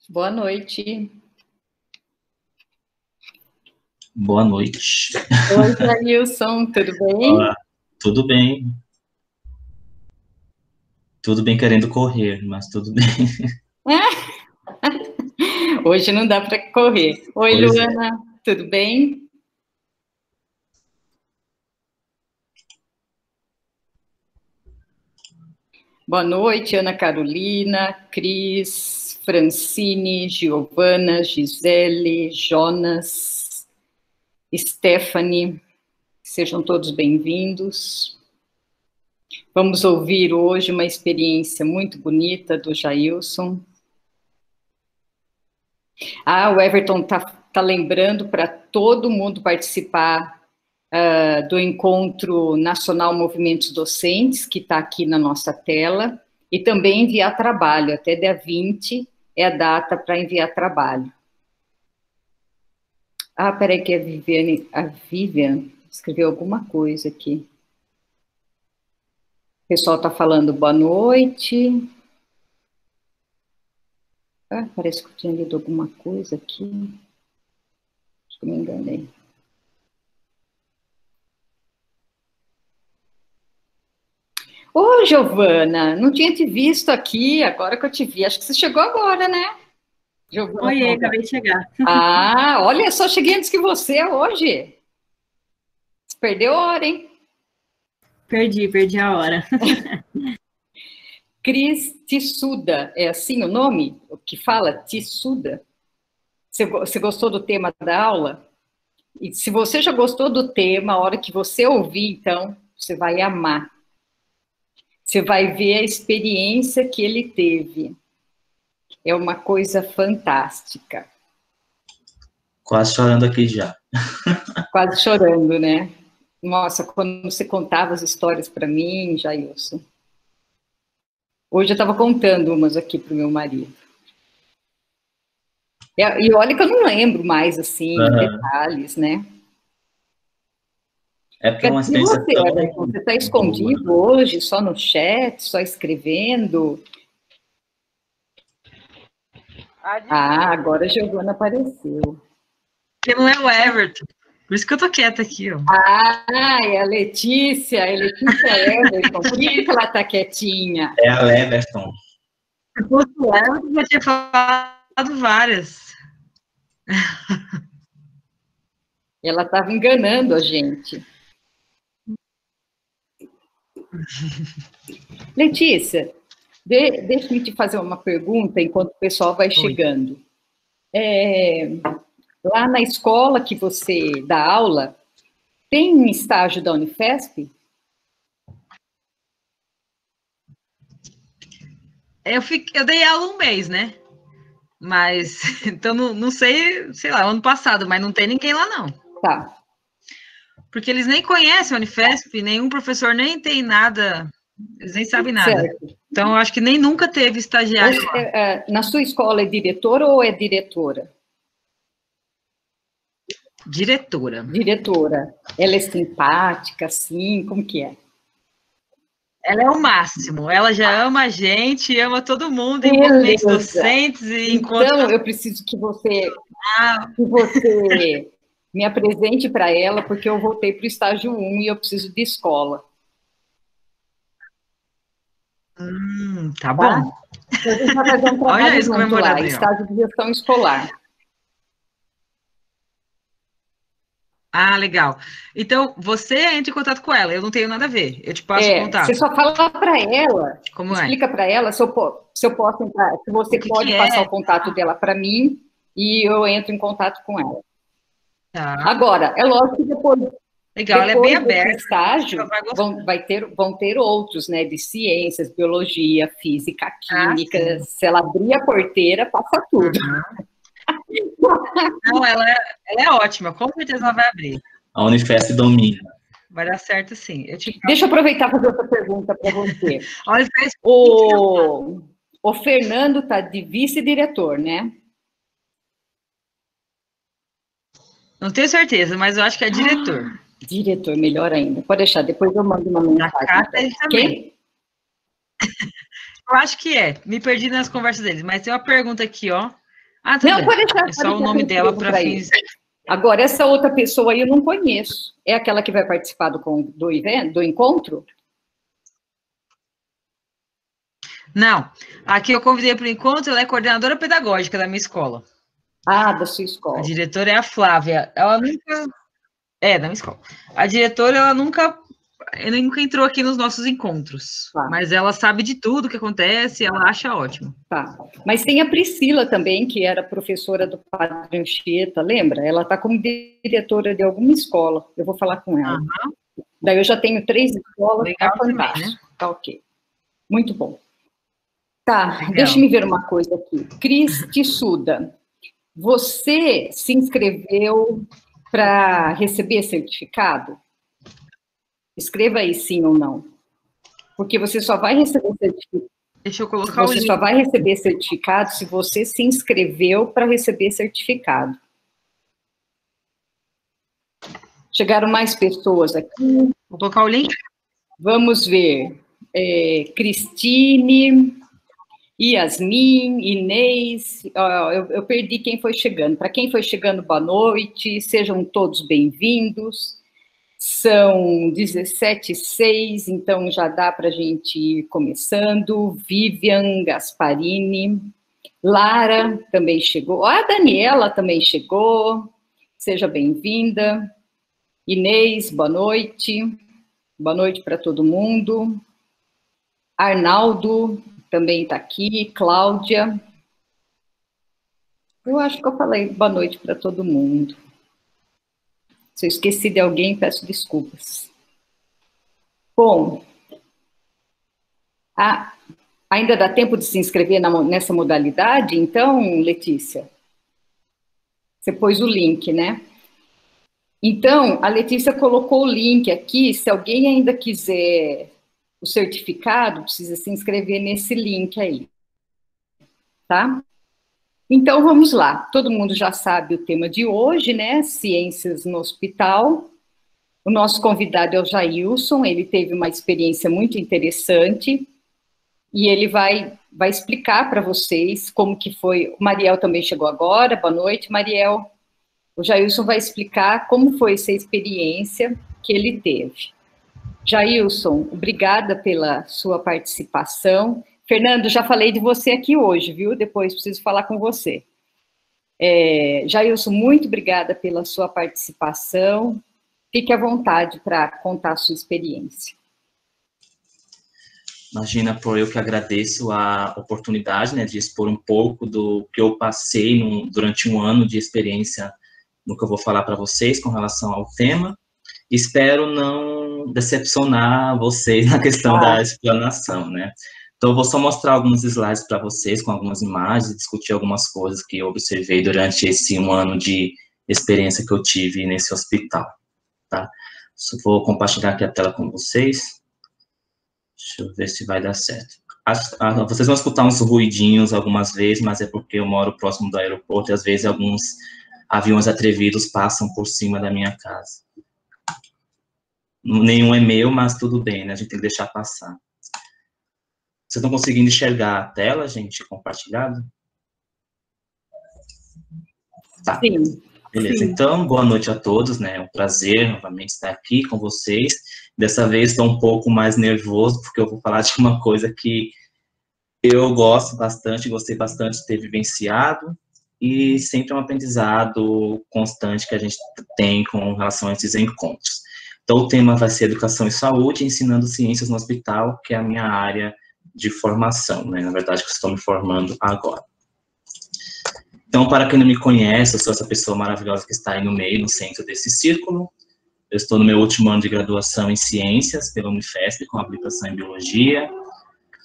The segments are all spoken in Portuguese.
Boa noite. Boa noite. Oi, Jailson, tudo bem? Olá, tudo bem? Tudo bem querendo correr, mas tudo bem. Hoje não dá para correr. Oi, Pois é. Luana, tudo bem? Boa noite, Ana Carolina, Cris, Francine, Giovana, Gisele, Jonas, Stephanie, sejam todos bem-vindos. Vamos ouvir hoje uma experiência muito bonita do Jailson. O Everton tá lembrando para todo mundo participar do Encontro Nacional Movimentos Docentes, que está aqui na nossa tela, e também enviar trabalho. Até dia 20 é a data para enviar trabalho. Peraí que a Vivian escreveu alguma coisa aqui. O pessoal está falando boa noite. Parece que eu tinha lido alguma coisa aqui. Acho que eu me enganei. Ô, Giovana, não tinha te visto aqui, agora que eu te vi. Acho que você chegou agora, né? Giovana Oi, Salgado. acabei de chegar. Olha, só cheguei antes que você hoje. Você perdeu hora, hein? Perdi a hora. Cris Tissuda, é assim o nome? O que fala? Tissuda? Você gostou do tema da aula? E se você já gostou do tema, a hora que você ouvir, então, você vai amar. Você vai ver a experiência que ele teve. É uma coisa fantástica. Quase chorando aqui já. Quase chorando, né? Nossa, quando você contava as histórias para mim, Jailson. Hoje eu estava contando umas aqui para o meu marido. E olha que eu não lembro mais, assim, detalhes, né? É porque é uma E experiência você, tão Everton, você está boa. escondido hoje, só no chat, só escrevendo? Agora a Giovana apareceu. Porque não é o Everton. Por isso que eu tô quieta aqui, ó. É a Letícia Everton. Por que ela está quietinha? É a Leverton. Se fosse o Everton, eu já tinha falado várias. Ela estava enganando a gente. Letícia, deixa-me te fazer uma pergunta enquanto o pessoal vai chegando. Lá na escola que você dá aula, tem um estágio da Unifesp? Eu dei aula um mês, né? Mas, então, não sei lá, ano passado, mas não tem ninguém lá, não. Tá. Porque eles nem conhecem a Unifesp, nenhum professor nem tem nada, eles nem sabem nada. Certo. Então, eu acho que nem nunca teve estagiário lá. Na sua escola é diretora ou é diretora? Diretora. Diretora. Ela é simpática, assim, como que é? Ela é o máximo, ela já ama a gente, ama todo mundo em movimentos docentes e encontros. Então, eu preciso que você me apresente para ela, porque eu voltei para o estágio 1 e eu preciso de escola. Tá bom. Então, a gente vai fazer um trabalho junto lá, estágio de gestão escolar. Legal. Então, você entra em contato com ela, eu não tenho nada a ver, eu te passo o contato. Você só fala para ela, como explica para ela se eu posso entrar, se você pode passar o contato dela para mim e eu entro em contato com ela. Tá. Agora, é lógico que depois ela é bem aberta. Estágio, vão ter outros, né, de ciências, biologia, física, química. Se ela abrir a porteira, passa tudo. Não, ela é ótima, com certeza ela vai abrir. A Unifesp domina. Vai dar certo, sim. Deixa eu aproveitar e fazer outra pergunta para você. O Fernando está de vice-diretor, né? Não tenho certeza, mas eu acho que é diretor. Diretor, melhor ainda. Pode deixar, depois eu mando uma mensagem. Na carta ele também. Eu acho que é. Me perdi nas conversas deles, mas tem uma pergunta aqui, ó. Ah, tudo Não, bem. pode deixar. É só o nome dela para fins... Agora, essa outra pessoa aí eu não conheço. É aquela que vai participar do evento, do encontro? Não, aqui eu convidei para o encontro, ela é coordenadora pedagógica da minha escola. Ah, da sua A escola. diretora é a Flávia. Ela nunca... É, da minha escola. A diretora, ela nunca entrou aqui nos nossos encontros. Tá. Mas ela sabe de tudo que acontece, ela acha ótimo. Tá. Mas tem a Priscila também, que era professora do Padre Anchieta, lembra? Ela está como diretora de alguma escola. Eu vou falar com ela. Uhum. Daí eu já tenho 3 escolas, Legal tá fantástico. também, né? Tá ok. Muito bom. Tá, Legal. deixa eu ver uma coisa aqui. Cristi Suda, você se inscreveu para receber certificado? Escreva aí sim ou não. Porque você só vai receber certificado. Deixa eu colocar Você só vai receber certificado se você se inscreveu para receber certificado. Chegaram mais pessoas aqui. Vou colocar o link. Vamos ver. Cristine, Yasmin, Inês. Eu perdi quem foi chegando. Para quem foi chegando, boa noite. Sejam todos bem-vindos. São 17h06, então já dá para a gente ir começando. Vivian Gasparini, Lara também chegou. A Daniela também chegou. Seja bem-vinda. Inês, boa noite. Boa noite para todo mundo. Arnaldo também está aqui. Cláudia. Eu acho que eu falei boa noite para todo mundo. Se eu esqueci de alguém, peço desculpas. Bom, ainda dá tempo de se inscrever nessa modalidade? Então, Letícia, você pôs o link, né? Então, a Letícia colocou o link aqui. Se alguém ainda quiser o certificado, precisa se inscrever nesse link aí, tá? Então, vamos lá. Todo mundo já sabe o tema de hoje, né? Ciências no hospital. O nosso convidado é o Jailson, ele teve uma experiência muito interessante e ele vai explicar para vocês como que foi. O Mariel também chegou agora. Boa noite, Mariel. O Jailson vai explicar como foi essa experiência que ele teve. Jailson, obrigada pela sua participação. Fernando, já falei de você aqui hoje, viu? Depois preciso falar com você. Jailson, muito obrigada pela sua participação. Fique à vontade para contar a sua experiência. Imagina, eu que agradeço a oportunidade, né, de expor um pouco do que eu passei durante um ano de experiência no que eu vou falar para vocês com relação ao tema. Espero não decepcionar vocês na questão da explanação, né? Então, eu vou só mostrar alguns slides para vocês, com algumas imagens, e discutir algumas coisas que eu observei durante esse um ano de experiência que eu tive nesse hospital, tá? Só vou compartilhar aqui a tela com vocês. Deixa eu ver se vai dar certo. Vocês vão escutar uns ruidinhos algumas vezes, mas é porque eu moro próximo do aeroporto e, às vezes, alguns aviões atrevidos passam por cima da minha casa. Nenhum é meu, mas tudo bem, né? A gente tem que deixar passar. Vocês estão conseguindo enxergar a tela, gente, compartilhada? Tá. Sim. Beleza, sim. Então, boa noite a todos, né? É um prazer novamente estar aqui com vocês. Dessa vez estou um pouco mais nervoso, porque eu vou falar de uma coisa que eu gosto bastante, gostei bastante de ter vivenciado, e sempre é um aprendizado constante que a gente tem com relação a esses encontros. Então, o tema vai ser Educação e Saúde, ensinando ciências no hospital, que é a minha área de formação, né? Na verdade, que eu estou me formando agora. Então, para quem não me conhece, eu sou essa pessoa maravilhosa que está aí no meio, no centro desse círculo. Eu estou no meu último ano de graduação em Ciências, pela Unifesp, com habilitação em Biologia.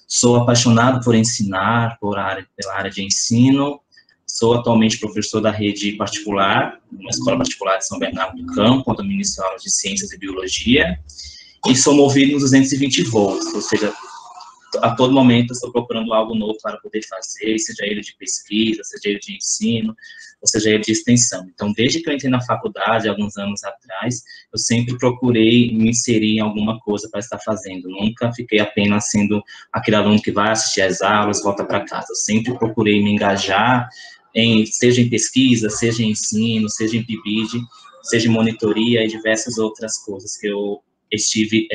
Sou apaixonado por ensinar, pela área de ensino. Sou atualmente professor da rede particular, uma escola particular de São Bernardo do Campo, onde eu ministro aulas de Ciências e Biologia. E sou movido nos 220 volts, ou seja, a todo momento eu estou procurando algo novo para poder fazer, seja ele de pesquisa, seja ele de ensino, ou seja ele de extensão. Então, desde que eu entrei na faculdade, alguns anos atrás, eu sempre procurei me inserir em alguma coisa para estar fazendo. Nunca fiquei apenas sendo aquele aluno que vai assistir às aulas, volta para casa. Eu sempre procurei me engajar seja em pesquisa, seja em ensino, seja em PIBID, seja em monitoria e diversas outras coisas que eu estive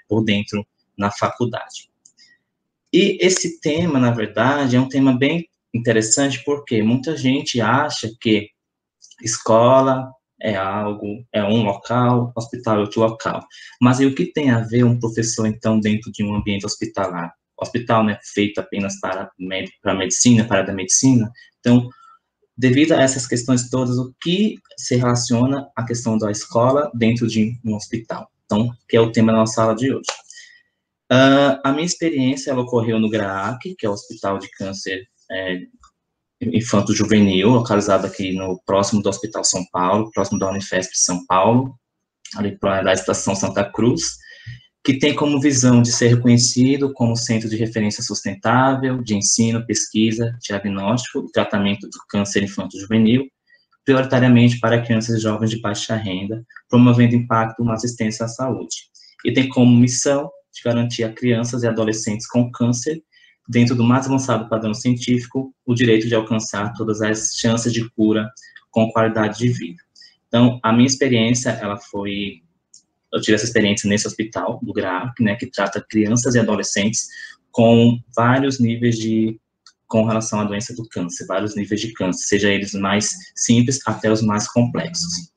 por dentro na faculdade. E esse tema, na verdade, é um tema bem interessante, porque muita gente acha que escola é um local, hospital é outro local. Mas e o que tem a ver um professor, então, dentro de um ambiente hospitalar? O hospital não é feito apenas para a medicina, para a da medicina. Então, devido a essas questões todas, o que se relaciona à questão da escola dentro de um hospital? Então, que é o tema da nossa aula de hoje. A minha experiência, ela ocorreu no GRAAC, que é o Hospital de Câncer Infanto-Juvenil, localizado aqui próximo do Hospital São Paulo, próximo da Unifesp São Paulo, ali da Estação Santa Cruz, que tem como visão de ser reconhecido como centro de referência sustentável, de ensino, pesquisa, diagnóstico e tratamento do câncer infanto-juvenil, prioritariamente para crianças e jovens de baixa renda, promovendo impacto na assistência à saúde. E tem como missão de garantir a crianças e adolescentes com câncer, dentro do mais avançado padrão científico, o direito de alcançar todas as chances de cura com qualidade de vida. Então, a minha experiência, eu tive essa experiência nesse hospital do GRAAC, né, que trata crianças e adolescentes com vários níveis com relação à doença do câncer, vários níveis de câncer, seja eles mais simples até os mais complexos.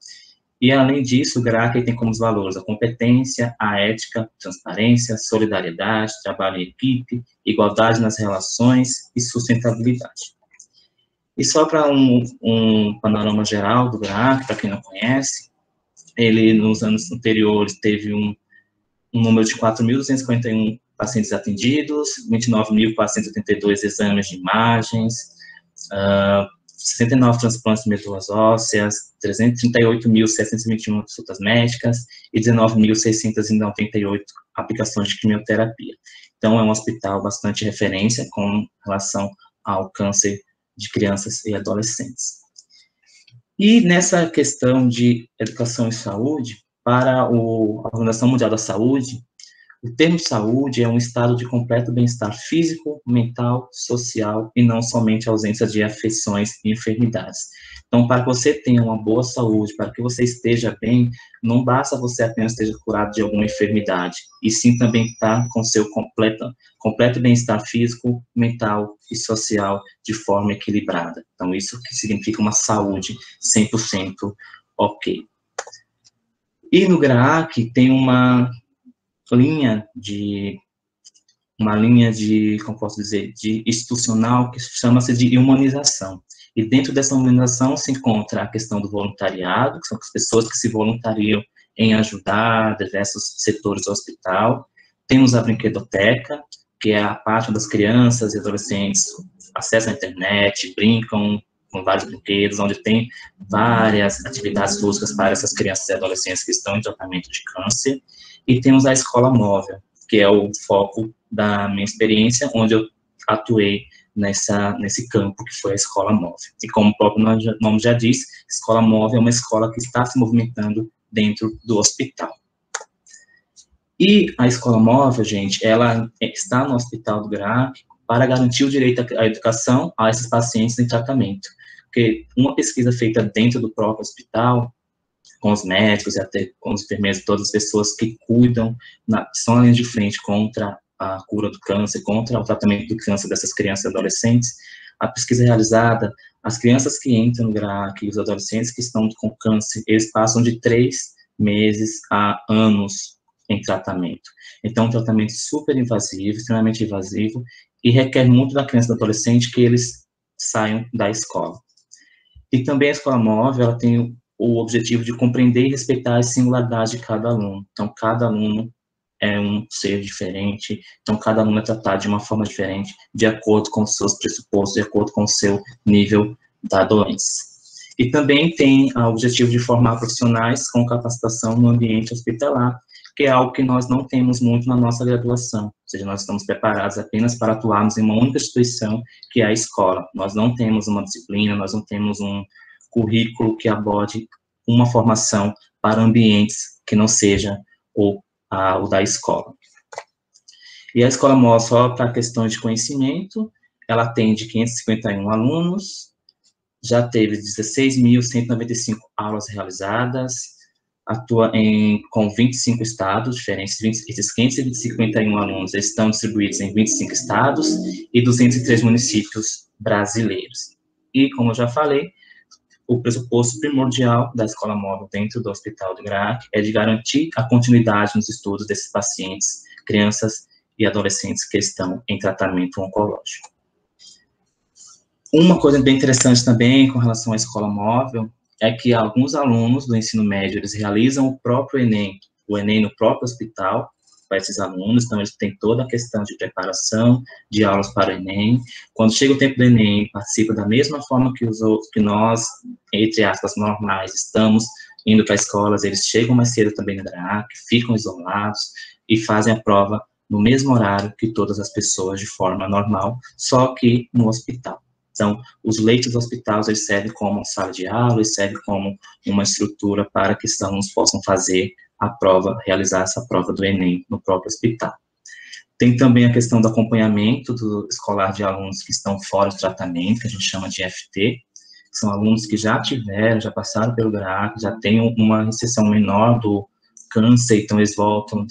E, além disso, o GRAAC tem como valores a competência, a ética, transparência, solidariedade, trabalho em equipe, igualdade nas relações e sustentabilidade. E só para um panorama geral do GRAAC, para quem não conhece, ele, nos anos anteriores, teve um número de 4.241 pacientes atendidos, 29.482 exames de imagens, 69 transplantes de medulares ósseas, 338.721 consultas médicas e 19.698 aplicações de quimioterapia. Então, é um hospital bastante referência com relação ao câncer de crianças e adolescentes. E nessa questão de educação e saúde, para a Organização Mundial da Saúde, o termo saúde é um estado de completo bem-estar físico, mental, social e não somente a ausência de afecções e enfermidades. Então, para que você tenha uma boa saúde, para que você esteja bem, não basta você apenas esteja curado de alguma enfermidade, e sim também estar com seu completo bem-estar físico, mental e social de forma equilibrada. Então, isso que significa uma saúde 100% ok. E no GRAAC tem uma linha de, como posso dizer, de institucional que chama-se de humanização. E dentro dessa humanização se encontra a questão do voluntariado, que são as pessoas que se voluntariam em ajudar diversos setores do hospital. Temos a brinquedoteca, que é a parte das crianças e adolescentes acessam a internet, brincam com vários brinquedos, onde tem várias atividades lúdicas para essas crianças e adolescentes que estão em tratamento de câncer. E temos a escola móvel, que é o foco da minha experiência, onde eu atuei nesse campo que foi a escola móvel. E como o próprio nome já diz, escola móvel é uma escola que está se movimentando dentro do hospital. E a escola móvel, gente, ela está no hospital do GRAAC para garantir o direito à educação a esses pacientes em tratamento. Porque uma pesquisa feita dentro do próprio hospital, com os médicos e até com os enfermeiros, todas as pessoas que cuidam, são a linha de frente contra a cura do câncer, contra o tratamento do câncer dessas crianças e adolescentes. A pesquisa realizada, as crianças que entram no GRAAC e os adolescentes que estão com câncer, eles passam de 3 meses a anos em tratamento. Então, um tratamento super invasivo, extremamente invasivo, e requer muito da criança e do adolescente que eles saiam da escola. E também a escola móvel, ela tem o objetivo de compreender e respeitar a singularidade de cada aluno. Então, cada aluno é um ser diferente, então cada aluno é tratado de uma forma diferente, de acordo com os seus pressupostos, de acordo com o seu nível da doença. E também tem o objetivo de formar profissionais com capacitação no ambiente hospitalar, que é algo que nós não temos muito na nossa graduação, ou seja, nós estamos preparados apenas para atuarmos em uma única instituição, que é a escola. Nós não temos uma disciplina, nós não temos um currículo que aborde uma formação para ambientes que não seja o da escola. E a escola móvel, só para questões de conhecimento, ela atende 551 alunos, já teve 16.195 aulas realizadas, atua com 25 estados diferentes. Esses 551 alunos estão distribuídos em 25 estados e 203 municípios brasileiros. E, como eu já falei, o pressuposto primordial da escola móvel dentro do Hospital do GRAAC é de garantir a continuidade nos estudos desses pacientes, crianças e adolescentes que estão em tratamento oncológico. Uma coisa bem interessante também com relação à escola móvel é que alguns alunos do ensino médio, eles realizam o próprio Enem, o Enem no próprio hospital, para esses alunos, então eles têm toda a questão de preparação, de aulas para o Enem. Quando chega o tempo do Enem, participa da mesma forma que os outros, que nós, entre aspas, normais, estamos indo para escolas, eles chegam mais cedo também no GRAAC, ficam isolados e fazem a prova no mesmo horário que todas as pessoas de forma normal, só que no hospital. Então, os leitos dos hospitais, eles servem como uma sala de aula, eles servem como uma estrutura para que os alunos possam fazer a prova, realizar essa prova do Enem no próprio hospital. Tem também a questão do acompanhamento do escolar de alunos que estão fora do tratamento, que a gente chama de FT, que são alunos que já tiveram, já passaram pelo GRAAC, já têm uma recessão menor do câncer, então eles voltam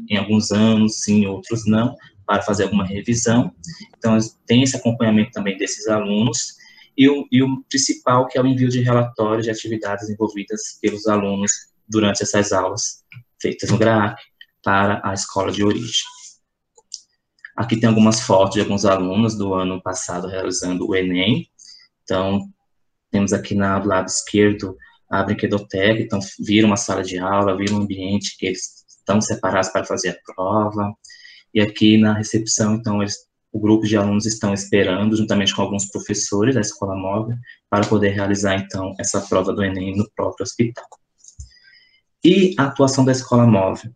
em alguns anos, sim, outros não, para fazer alguma revisão. Então, tem esse acompanhamento também desses alunos, e o principal, que é o envio de relatórios de atividades envolvidas pelos alunos durante essas aulas feitas no GRAAC para a escola de origem. Aqui tem algumas fotos de alguns alunos do ano passado realizando o Enem. Então, temos aqui do lado esquerdo a brinquedoteca, então viram uma sala de aula, viram um ambiente que eles estão separados para fazer a prova. E aqui na recepção, então, o grupo de alunos estão esperando, juntamente com alguns professores da escola móvel, para poder realizar, então, essa prova do Enem no próprio hospital. E a atuação da escola móvel?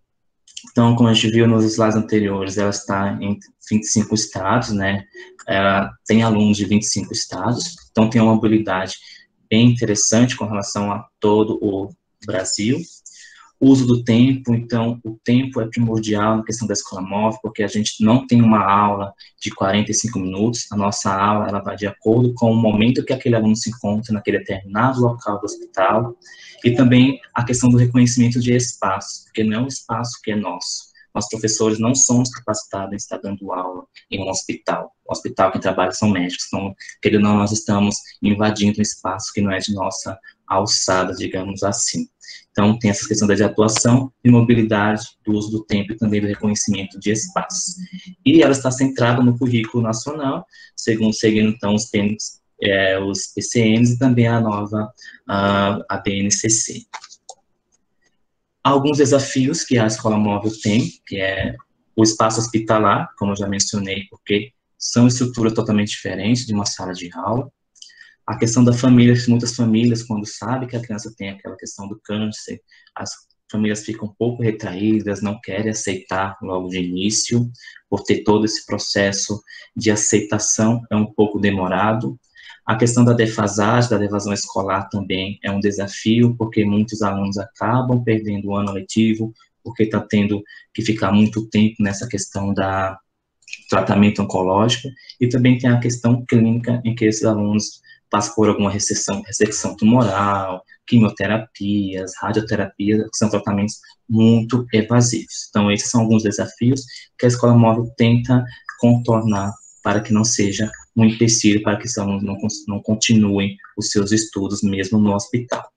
Então, como a gente viu nos slides anteriores, ela está em 25 estados, né? Ela tem alunos de 25 estados, então tem uma mobilidade bem interessante com relação a todo o Brasil. O uso do tempo, então, o tempo é primordial na questão da escola móvel, porque a gente não tem uma aula de 45 minutos, a nossa aula, ela vai de acordo com o momento que aquele aluno se encontra naquele determinado local do hospital, e também a questão do reconhecimento de espaço, porque não é um espaço que é nosso. Nós, professores, não somos capacitados em estar dando aula em um hospital. O hospital que trabalha são médicos, então, querendo ou não, nós estamos invadindo um espaço que não é de nossa alçada, digamos assim. Então, tem essa questão de atuação, de mobilidade, do uso do tempo e também do reconhecimento de espaço. E ela está centrada no currículo nacional, seguindo, então, os PCNs e também a nova a BNCC. Alguns desafios que a escola móvel tem, que é o espaço hospitalar, como eu já mencionei, porque são estruturas totalmente diferentes de uma sala de aula. A questão da família, muitas famílias, quando sabem que a criança tem aquela questão do câncer, as famílias ficam um pouco retraídas, não querem aceitar logo de início, por ter todo esse processo de aceitação, é um pouco demorado. A questão da defasagem, da evasão escolar também é um desafio, porque muitos alunos acabam perdendo o ano letivo, porque está tendo que ficar muito tempo nessa questão da tratamento oncológico, e também tem a questão clínica, em que esses alunos passam por alguma ressecção tumoral, quimioterapias, radioterapias, que são tratamentos muito evasivos. Então, esses são alguns desafios que a escola móvel tenta contornar para que não seja um empecilho, para que os alunos não continuem os seus estudos mesmo no hospital.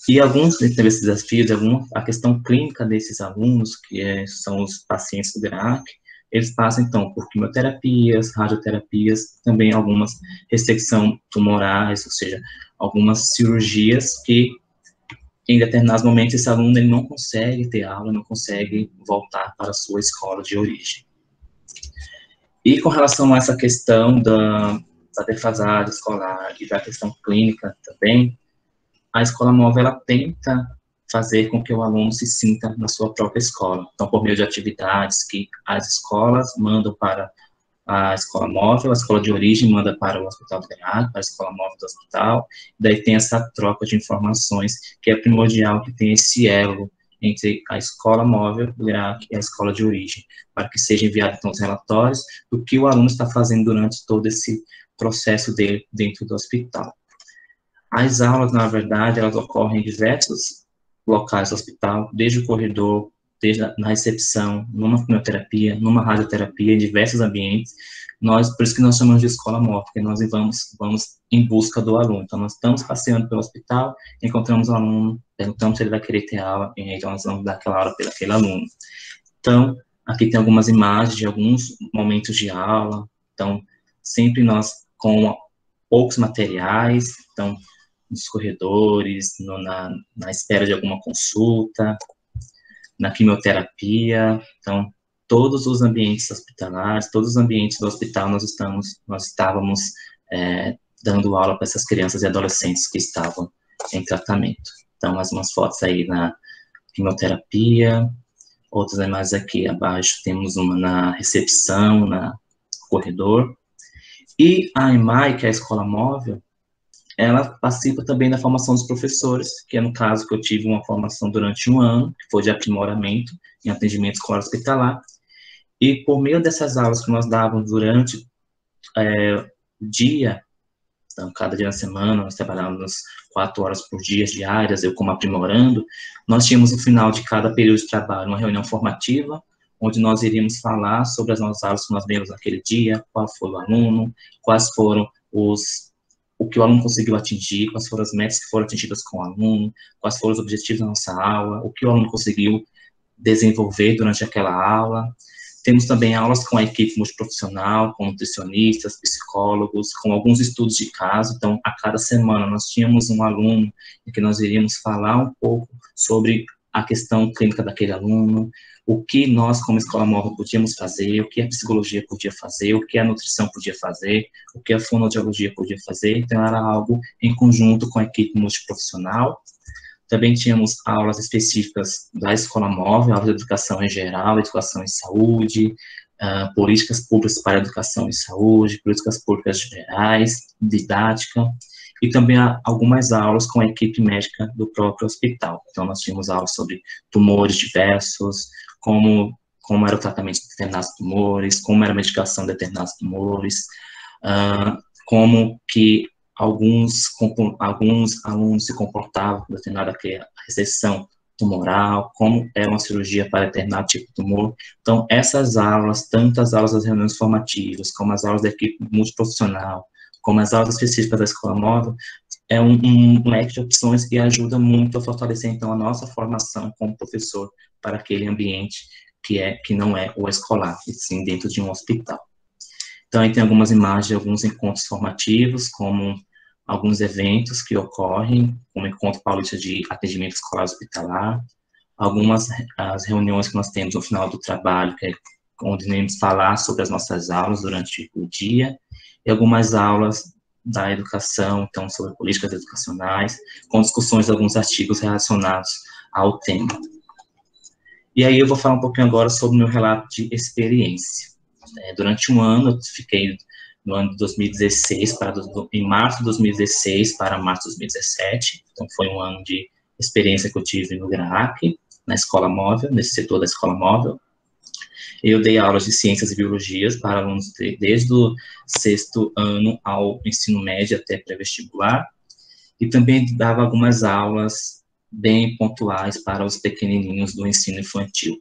E alguns desses desafios, a questão clínica desses alunos, que são os pacientes do GRAAC, eles passam, então, por quimioterapias, radioterapias, também algumas ressecção tumorais, ou seja, algumas cirurgias que, em determinados momentos, esse aluno ele não consegue ter aula, não consegue voltar para a sua escola de origem. E com relação a essa questão da defasagem escolar e da questão clínica também, a escola móvel, ela tenta fazer com que o aluno se sinta na sua própria escola. Então, por meio de atividades que as escolas mandam para a escola móvel, a escola de origem manda para o hospital do GRAAC, para a escola móvel do hospital, daí tem essa troca de informações, que é primordial que tenha esse elo entre a escola móvel do GRAAC e a escola de origem, para que sejam enviados, então, os relatórios do que o aluno está fazendo durante todo esse processo dele dentro do hospital. As aulas, na verdade, elas ocorrem em diversos locais do hospital, desde o corredor, na recepção, numa quimioterapia, numa radioterapia, em diversos ambientes. Por isso que nós chamamos de escola móvel, porque nós vamos em busca do aluno. Então, nós estamos passeando pelo hospital, encontramos o aluno, perguntamos se ele vai querer ter aula, e então nós vamos dar aquela aula para aquele aluno. Então, aqui tem algumas imagens de alguns momentos de aula. Então, sempre nós com poucos materiais, então, nos corredores, na espera de alguma consulta, na quimioterapia. Então, todos os ambientes hospitalares, todos os ambientes do hospital, nós estávamos dando aula para essas crianças e adolescentes que estavam em tratamento. Então, mais umas fotos aí na quimioterapia, outras imagens aqui abaixo, temos uma na recepção, no corredor. E a EMAI, que é a escola móvel, ela participa também da formação dos professores, que é no caso que eu tive uma formação durante um ano, que foi de aprimoramento em atendimento escolar hospitalar, e por meio dessas aulas que nós dávamos durante o dia, então cada dia na semana, nós trabalhávamos 4 horas por dia diárias, eu como aprimorando, nós tínhamos no final de cada período de trabalho uma reunião formativa, onde nós iríamos falar sobre as nossas aulas que nós demos naquele dia, qual foi o aluno, quais foram o que o aluno conseguiu atingir, quais foram as metas que foram atingidas com o aluno, quais foram os objetivos da nossa aula, o que o aluno conseguiu desenvolver durante aquela aula. Temos também aulas com a equipe multiprofissional, com nutricionistas, psicólogos, com alguns estudos de caso. Então, a cada semana nós tínhamos um aluno em que nós iríamos falar um pouco sobre a questão clínica daquele aluno, o que nós, como escola móvel, podíamos fazer, o que a psicologia podia fazer, o que a nutrição podia fazer, o que a fonoaudiologia podia fazer. Então, era algo em conjunto com a equipe multiprofissional. Também tínhamos aulas específicas da escola móvel, aulas de educação em geral, educação em saúde, políticas públicas para educação e saúde, políticas públicas gerais, didática, e também algumas aulas com a equipe médica do próprio hospital. Então, nós tínhamos aulas sobre tumores diversos, como era o tratamento de determinados tumores, como era a medicação de determinados tumores, como que alguns alunos se comportavam com determinada recessão tumoral, como era uma cirurgia para determinado tipo de tumor. Então, essas aulas, tanto as aulas das reuniões formativas, como as aulas da equipe multiprofissional, como as aulas específicas da escola móvel, é um leque de opções que ajuda muito a fortalecer, então, a nossa formação como professor para aquele ambiente que não é o escolar, e sim dentro de um hospital. Então, aí tem algumas imagens de alguns encontros formativos, como alguns eventos que ocorrem, como o Encontro Paulista de Atendimento Escolar Hospitalar, as reuniões que nós temos no final do trabalho, que é onde iremos falar sobre as nossas aulas durante o dia, e algumas aulas da educação, então, sobre políticas educacionais, com discussões de alguns artigos relacionados ao tema. E aí eu vou falar um pouquinho agora sobre o meu relato de experiência. Durante um ano, eu fiquei no ano de 2016, em março de 2016 para março de 2017, então foi um ano de experiência que eu tive no GRAAC, na escola móvel, nesse setor da escola móvel. Eu dei aulas de ciências e biologias para alunos desde o 6º ano ao ensino médio até pré-vestibular, e também dava algumas aulas bem pontuais para os pequenininhos do ensino infantil.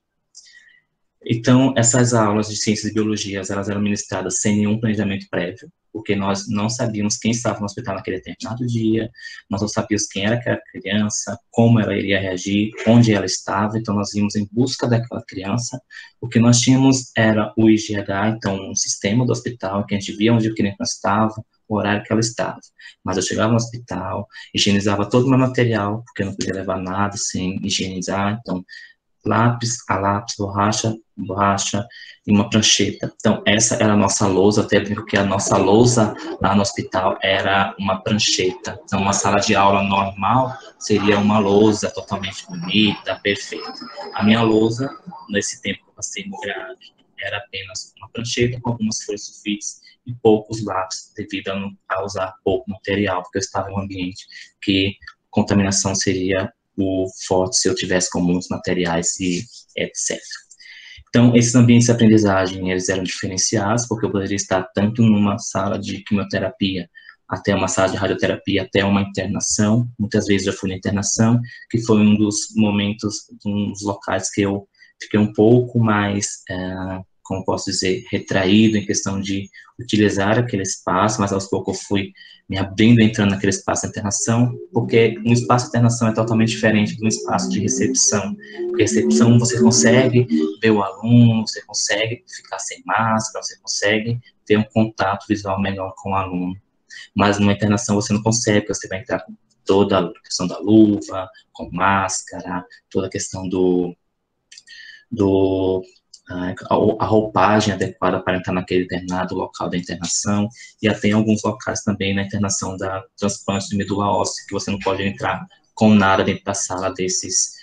Então, essas aulas de ciências e biologias, elas eram ministradas sem nenhum planejamento prévio, porque nós não sabíamos quem estava no hospital naquele determinado dia, nós não sabíamos quem era aquela criança, como ela iria reagir, onde ela estava, então nós íamos em busca daquela criança. O que nós tínhamos era o IGH, então um sistema do hospital, que a gente via onde a criança estava, o horário que ela estava. Mas eu chegava no hospital, higienizava todo o meu material, porque eu não podia levar nada sem higienizar, então lápis, borracha e uma prancheta. Então, essa era a nossa lousa, até brinco que a nossa lousa lá no hospital era uma prancheta. Então, uma sala de aula normal seria uma lousa totalmente bonita, perfeita. A minha lousa, nesse tempo que eu passei no GRAAC, era apenas uma prancheta com algumas folhas sulfites e poucos lápis, devido a usar pouco material, porque eu estava em um ambiente que contaminação seria o forte se eu tivesse com muitos materiais e etc. Então, esses ambientes de aprendizagem, eles eram diferenciados, porque eu poderia estar tanto numa sala de quimioterapia, até uma sala de radioterapia, até uma internação. Muitas vezes já fui na internação, que foi um dos momentos, um dos locais que eu fiquei um pouco mais, como posso dizer, retraído em questão de utilizar aquele espaço, mas aos poucos eu fui me abrindo, entrando naquele espaço de internação, porque um espaço de internação é totalmente diferente de um espaço de recepção. Porque recepção você consegue ver o aluno, você consegue ficar sem máscara, você consegue ter um contato visual melhor com o aluno. Mas numa internação você não consegue, porque você vai entrar com toda a questão da luva, com máscara, toda a questão a roupagem adequada para entrar naquele determinado local da internação, e até em alguns locais também na internação da transplante de medula óssea, que você não pode entrar com nada dentro da sala desses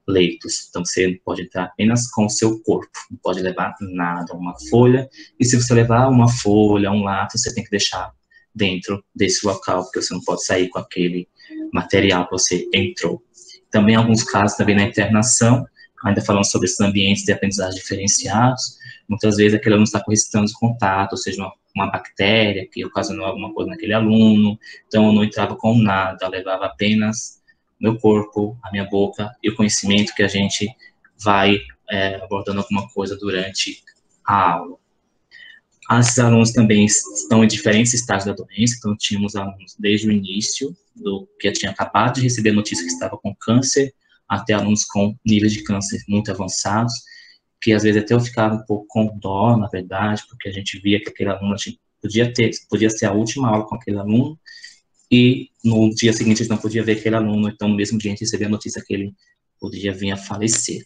leitos. Então, você pode entrar apenas com o seu corpo, não pode levar nada, uma folha, e se você levar uma folha, um lápis, você tem que deixar dentro desse local, porque você não pode sair com aquele material que você entrou. Também, em alguns casos, também na internação, ainda falando sobre esses ambientes de aprendizagem diferenciados, muitas vezes aquele aluno está com restrição de contato, ou seja, uma bactéria que ocasionou alguma coisa naquele aluno, então eu não entrava com nada, eu levava apenas meu corpo, a minha boca e o conhecimento que a gente vai abordando alguma coisa durante a aula. Esses alunos também estão em diferentes estágios da doença, então tínhamos alunos desde o início, que tinha acabado de receber a notícia que estava com câncer, até alunos com níveis de câncer muito avançados, que às vezes até eu ficava um pouco com dó, na verdade, porque a gente via que aquele aluno podia ser a última aula com aquele aluno, e no dia seguinte a gente não podia ver aquele aluno, então no mesmo dia a gente recebia a notícia que ele podia vir a falecer.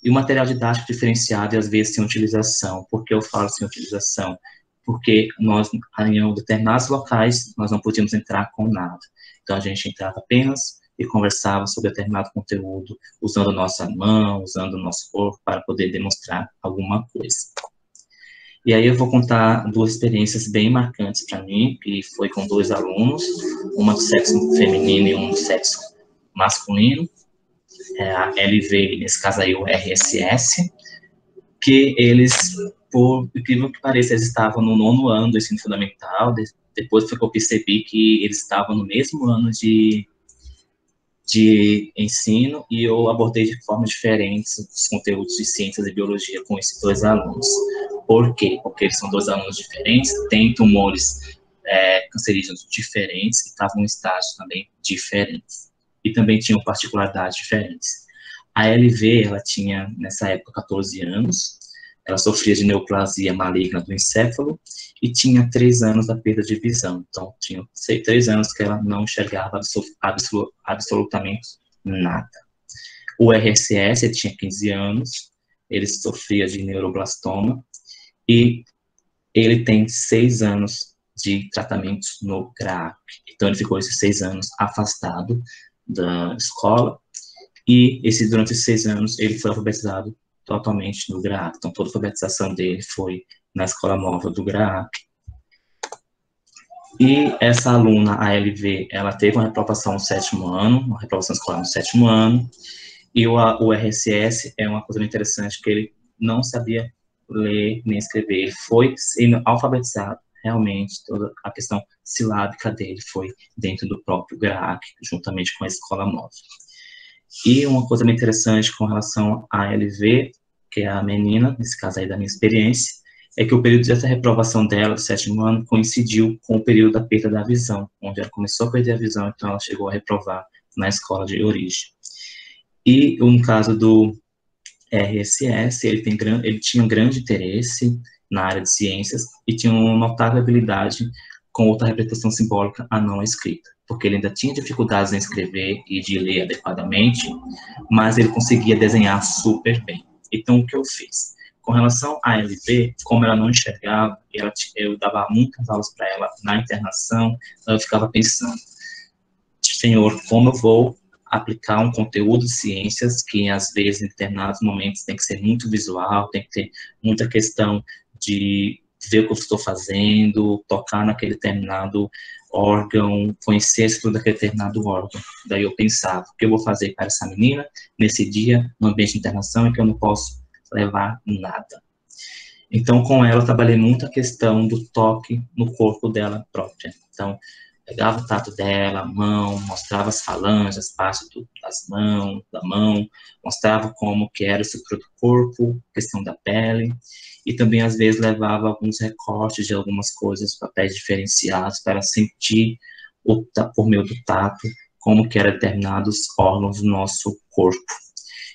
E o material didático diferenciado e às vezes sem utilização. Por que eu falo sem utilização? Porque nós, em determinados locais, nós não podíamos entrar com nada. Então a gente entrava apenas e conversava sobre determinado conteúdo, usando a nossa mão, usando o nosso corpo para poder demonstrar alguma coisa. E aí eu vou contar duas experiências bem marcantes para mim, que foi com dois alunos, uma do sexo feminino e um do sexo masculino, a LV, nesse caso aí o RSS, que eles, por incrível que pareça, eles estavam no 9º ano do ensino fundamental, depois foi que eu percebi que eles estavam no mesmo ano de ensino, e eu abordei de formas diferentes os conteúdos de ciências e biologia com esses dois alunos. Por quê? Porque eles são dois alunos diferentes, têm tumores cancerígenos diferentes, e estavam em estágios também diferentes. E também tinham particularidades diferentes. A LV, ela tinha, nessa época, 14 anos, ela sofria de neoplasia maligna do encéfalo, e tinha 3 anos da perda de visão. Então, tinha 3 anos que ela não enxergava absolutamente nada. O RSS, ele tinha 15 anos, ele sofria de neuroblastoma, e ele tem 6 anos de tratamentos no GRAAC. Então, ele ficou esses 6 anos afastado da escola, e durante esses 6 anos, ele foi alfabetizado totalmente no GRAAC. Então, toda a alfabetização dele foi na escola móvel do GRAAC. E essa aluna, a LV, ela teve uma reprovação no 7º ano, uma reprovação escolar no 7º ano, e o RSS é uma coisa interessante, que ele não sabia ler nem escrever, ele foi sendo alfabetizado, realmente, toda a questão silábica dele foi dentro do próprio GRAAC, juntamente com a escola móvel. E uma coisa bem interessante com relação à LV, que é a menina, nesse caso aí da minha experiência, é que o período dessa reprovação dela, do 7º ano, coincidiu com o período da perda da visão, onde ela começou a perder a visão, então ela chegou a reprovar na escola de origem. E no caso do RSS, ele tinha um grande interesse na área de ciências e tinha uma notável habilidade com outra representação simbólica a não escrita, porque ele ainda tinha dificuldades em escrever e de ler adequadamente, mas ele conseguia desenhar super bem. Então, o que eu fiz? Com relação à LV, como ela não enxergava, eu dava muitas aulas para ela na internação, eu ficava pensando, Senhor, como eu vou aplicar um conteúdo de ciências que, às vezes, em determinados momentos, tem que ser muito visual, tem que ter muita questão de ver o que eu estou fazendo, tocar naquele determinado órgão, conhecer a estrutura daquele determinado órgão. Daí eu pensava, o que eu vou fazer para essa menina nesse dia, no ambiente de internação, em que eu não posso levar nada. Então, com ela, eu trabalhei muito a questão do toque no corpo dela própria. Então, pegava o tato dela, a mão, mostrava as falanges, as partes das mãos, da mão, mostrava como que era a estrutura do corpo, questão da pele, e também, às vezes, levava alguns recortes de algumas coisas, papéis diferenciados, para sentir, por meio do tato, como que eram determinados órgãos do nosso corpo.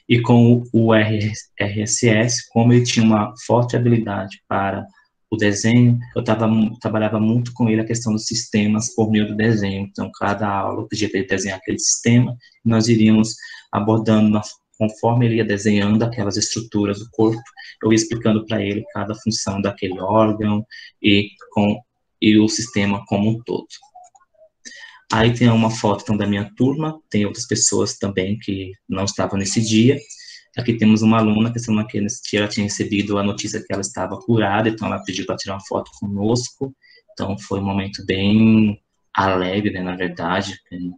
E com o RSS, como ele tinha uma forte habilidade para o desenho, eu trabalhava muito com ele a questão dos sistemas por meio do desenho. Então, cada aula eu pedia para ele desenhar aquele sistema, e nós iríamos abordando, conforme ele ia desenhando aquelas estruturas do corpo, eu ia explicando para ele cada função daquele órgão e o sistema como um todo. Aí tem uma foto então, da minha turma, tem outras pessoas também que não estavam nesse dia. Aqui temos uma aluna que ela tinha recebido a notícia que ela estava curada, então ela pediu para tirar uma foto conosco. Então foi um momento bem alegre, né, na verdade,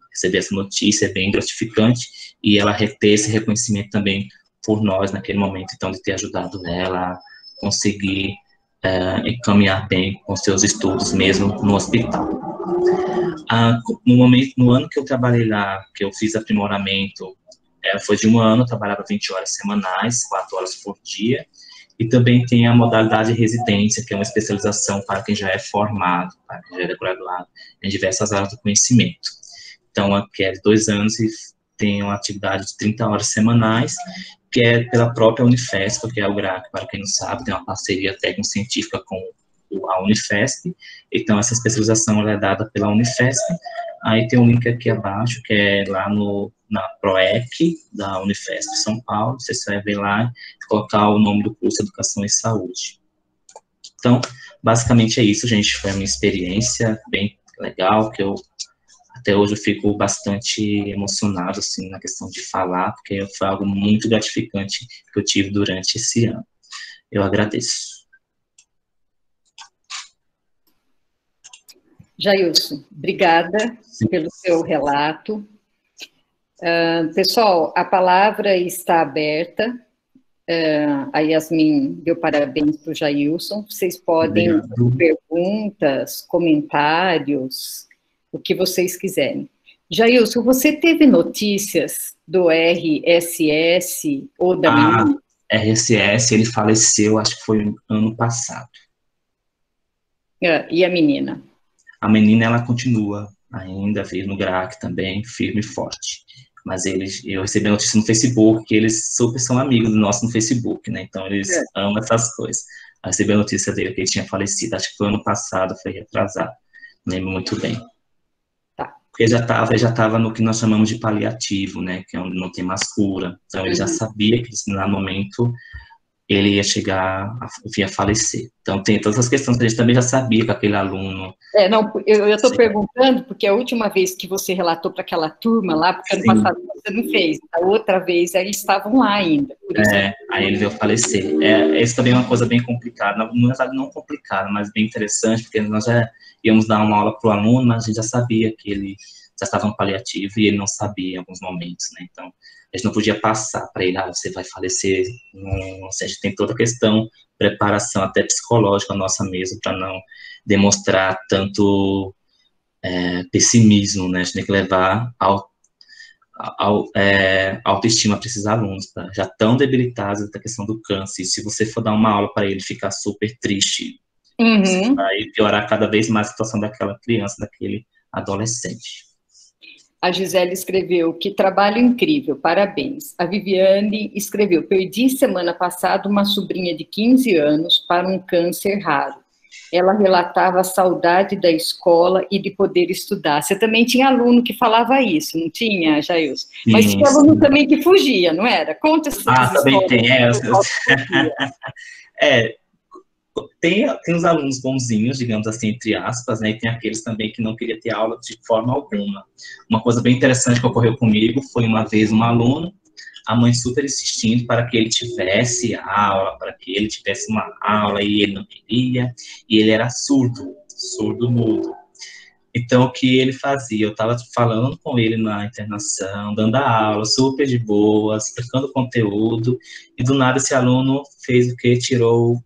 receber essa notícia é bem gratificante, e ela ter esse reconhecimento também por nós naquele momento, então de ter ajudado ela a conseguir encaminhar bem com seus estudos mesmo no hospital. No ano que eu trabalhei lá, que eu fiz aprimoramento, foi de um ano, eu trabalhava 20 horas semanais, 4 horas por dia, e também tem a modalidade de residência, que é uma especialização para quem já é formado, para quem já é graduado em diversas áreas do conhecimento. Então, aqui é de 2 anos e tem uma atividade de 30 horas semanais, que é pela própria Unifesp, que é o GRAAC, para quem não sabe, tem uma parceria técnico-científica com a Unifesp. Então, essa especialização ela é dada pela Unifesp. Aí tem um link aqui abaixo, que é lá na PROEC, da Unifesp São Paulo. Você vai ver lá e colocar o nome do curso Educação e Saúde. Então, basicamente é isso, gente. Foi a minha experiência bem legal, que até hoje eu fico bastante emocionado, assim, na questão de falar, porque foi algo muito gratificante que eu tive durante esse ano. Eu agradeço. Jailson, obrigada pelo seu relato. Pessoal, a palavra está aberta. A Yasmin deu parabéns para o Jailson. Vocês podem fazer perguntas, comentários, o que vocês quiserem. Jailson, você teve notícias do RSS ou da menina? RSS, ele faleceu, acho que foi ano passado. E a menina? A menina, ela continua ainda, veio no GRAAC também, firme e forte. Mas eu recebi a notícia no Facebook, que eles super são amigos nossos no Facebook, né? Então, eles amam essas coisas. Eu recebi a notícia dele, que ele tinha falecido, acho que foi ano passado, foi retrasado. Não lembro muito bem. Tá. Porque ele já estava no que nós chamamos de paliativo, né? Que é onde não tem mais cura. Então, ele já sabia que, no momento, ele ia falecer. Então, tem todas as questões que a gente também já sabia com aquele aluno. Eu estou perguntando, porque a última vez que você relatou para aquela turma lá, porque ano passado você não fez, a outra vez eles estavam lá ainda. Por isso aí ele veio falecer. Isso também é uma coisa bem complicada, não complicada, mas bem interessante, porque nós já íamos dar uma aula para o aluno, mas a gente já sabia que ele já estava no paliativo e ele não sabia em alguns momentos, né? Então, a gente não podia passar para ele, você vai falecer. Não, a gente tem toda a questão, preparação até psicológica nossa mesmo, para não demonstrar tanto pessimismo, né? A gente tem que levar autoestima para esses alunos, tá? Já tão debilitados da questão do câncer. E se você for dar uma aula para ele ficar super triste, você vai piorar cada vez mais a situação daquela criança, daquele adolescente. A Gisele escreveu, que trabalho incrível, parabéns. A Viviane escreveu, perdi semana passada uma sobrinha de 15 anos para um câncer raro. Ela relatava a saudade da escola e de poder estudar. Você também tinha aluno que falava isso, não tinha, Jailson? Mas tinha aluno também que fugia, não era? Conta essas também tem, Tem os alunos bonzinhos, digamos assim, entre aspas, né, e tem aqueles também que não queriam ter aula de forma alguma. Uma coisa bem interessante que ocorreu comigo foi uma vez um aluno, a mãe super insistindo para que ele tivesse aula, para que ele tivesse uma aula, e ele não queria, e ele era surdo-mudo. Então, o que ele fazia? Eu estava falando com ele na internação, dando a aula, super de boa, explicando o conteúdo, e do nada esse aluno fez o quê? Tirou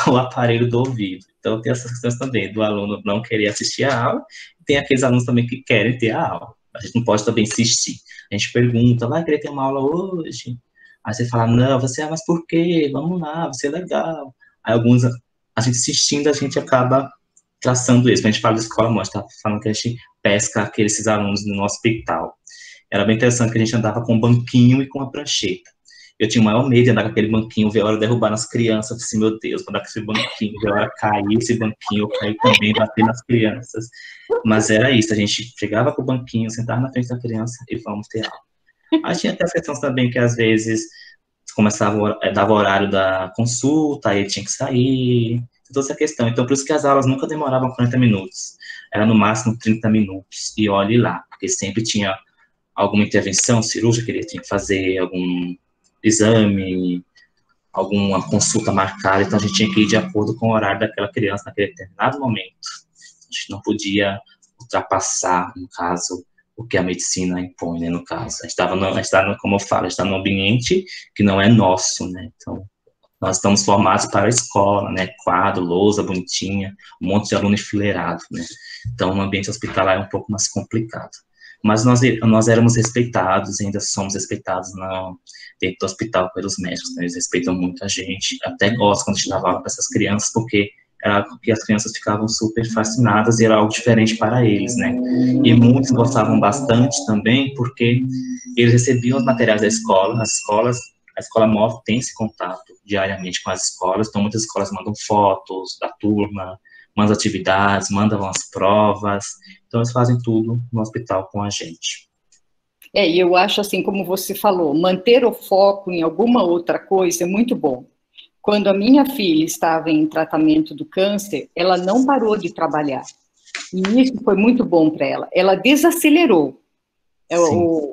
o aparelho do ouvido. Então, tem essas questões também, do aluno não querer assistir a aula, tem aqueles alunos também que querem ter a aula. A gente não pode também insistir. A gente pergunta, vai querer ter uma aula hoje? Aí você fala, não, mas por quê? Vamos lá, vai ser legal. Aí alguns, a gente insistindo, a gente acaba traçando isso. Quando a gente fala de escola, mostra, tá falando que a gente pesca esses alunos no hospital. Era bem interessante que a gente andava com um banquinho e com uma prancheta. Eu tinha o maior medo de andar com aquele banquinho, ver a hora derrubar nas crianças. Eu falei assim, meu Deus, andar com esse banquinho, ver a hora cair esse banquinho, eu caí também, bater nas crianças. Mas era isso, a gente chegava com o banquinho, sentava na frente da criança e vamos ter aula. Aí tinha até as questões também que, às vezes, dava o horário da consulta, aí tinha que sair, toda essa questão. Então, por isso que as aulas nunca demoravam 40 minutos. Era no máximo 30 minutos. E olhe lá, porque sempre tinha alguma intervenção cirúrgica que ele tinha que fazer, algum exame, alguma consulta marcada, então a gente tinha que ir de acordo com o horário daquela criança naquele determinado momento. A gente não podia ultrapassar, no caso, o que a medicina impõe, né, no caso. A gente estava, como eu falo, a gente está num ambiente que não é nosso, né, então nós estamos formados para a escola, né, quadro, lousa, bonitinha, um monte de aluno enfileirado, né, então o ambiente hospitalar é um pouco mais complicado. Mas nós éramos respeitados, ainda somos respeitados dentro do hospital pelos médicos, né? Eles respeitam muito a gente, até gostam quando a gente dava aula para essas crianças, porque era algo que as crianças ficavam super fascinadas e era algo diferente para eles, né? E muitos gostavam bastante também, porque eles recebiam os materiais da escola, a escola móvel tem esse contato diariamente com as escolas, então muitas escolas mandam fotos da turma, mandam atividades, mandam as provas, então eles fazem tudo no hospital com a gente. E eu acho assim, como você falou, manter o foco em alguma outra coisa é muito bom. Quando a minha filha estava em tratamento do câncer, ela não parou de trabalhar, e isso foi muito bom para ela. Ela desacelerou.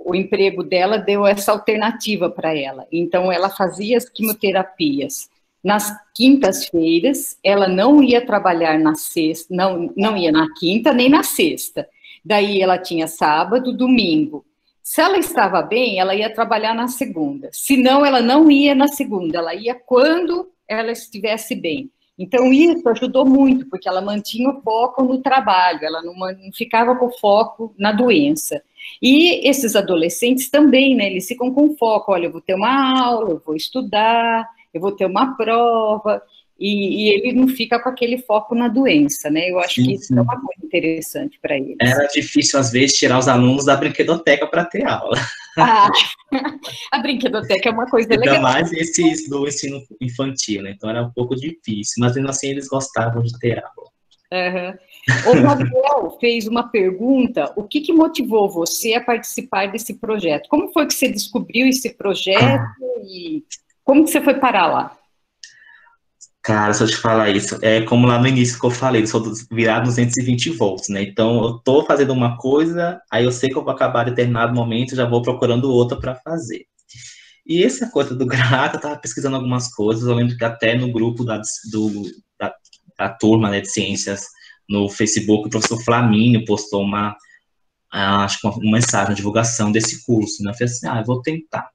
O emprego dela deu essa alternativa para ela, então ela fazia as quimioterapias nas quintas-feiras, ela não ia trabalhar na sexta, não ia na quinta nem na sexta. Daí ela tinha sábado, domingo. Se ela estava bem, ela ia trabalhar na segunda. Se não, ela não ia na segunda, ela ia quando ela estivesse bem. Então, isso ajudou muito, porque ela mantinha o foco no trabalho, ela não ficava com foco na doença. E esses adolescentes também, né, eles ficam com foco, olha, eu vou ter uma aula, eu vou estudar, eu vou ter uma prova, e ele não fica com aquele foco na doença, né? Eu acho que isso é uma coisa interessante para eles. Era difícil, às vezes, tirar os alunos da brinquedoteca para ter aula. A brinquedoteca é uma coisa legal. Ainda mais esses do ensino infantil, né? Então era um pouco difícil, mas mesmo assim eles gostavam de ter aula. O Gabriel fez uma pergunta, o que motivou você a participar desse projeto? Como foi que você descobriu esse projeto e como que você foi parar lá? Cara, se eu te falar isso, é como lá no início que eu falei, eu sou virado 220 volts, né? Então, eu tô fazendo uma coisa, aí eu sei que eu vou acabar em determinado momento, já vou procurando outra para fazer. E essa coisa do GRAAC, eu tava pesquisando algumas coisas, eu lembro que até no grupo da turma, né, de ciências no Facebook, o professor Flamínio postou uma mensagem, uma divulgação desse curso, né? Eu falei assim, eu vou tentar.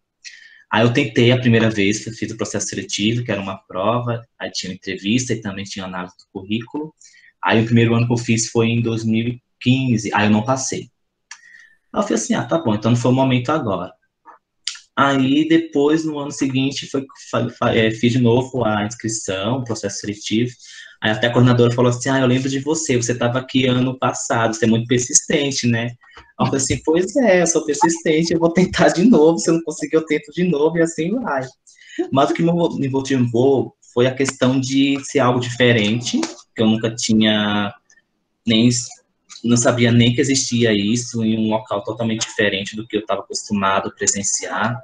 Aí eu tentei a primeira vez, fiz o processo seletivo, que era uma prova, aí tinha entrevista e também tinha análise do currículo. Aí o primeiro ano que eu fiz foi em 2015, aí eu não passei. Aí eu falei assim, tá bom, então não foi o momento agora. Aí depois, no ano seguinte, fiz de novo a inscrição, o processo seletivo. Aí até a coordenadora falou assim, eu lembro de você estava aqui ano passado, você é muito persistente, né? Aí eu falei assim, pois é, eu sou persistente, eu vou tentar de novo, se eu não conseguir, eu tento de novo, e assim vai. Mas o que me motivou foi a questão de ser algo diferente, que eu nunca tinha não sabia nem que existia isso, em um local totalmente diferente do que eu estava acostumado a presenciar.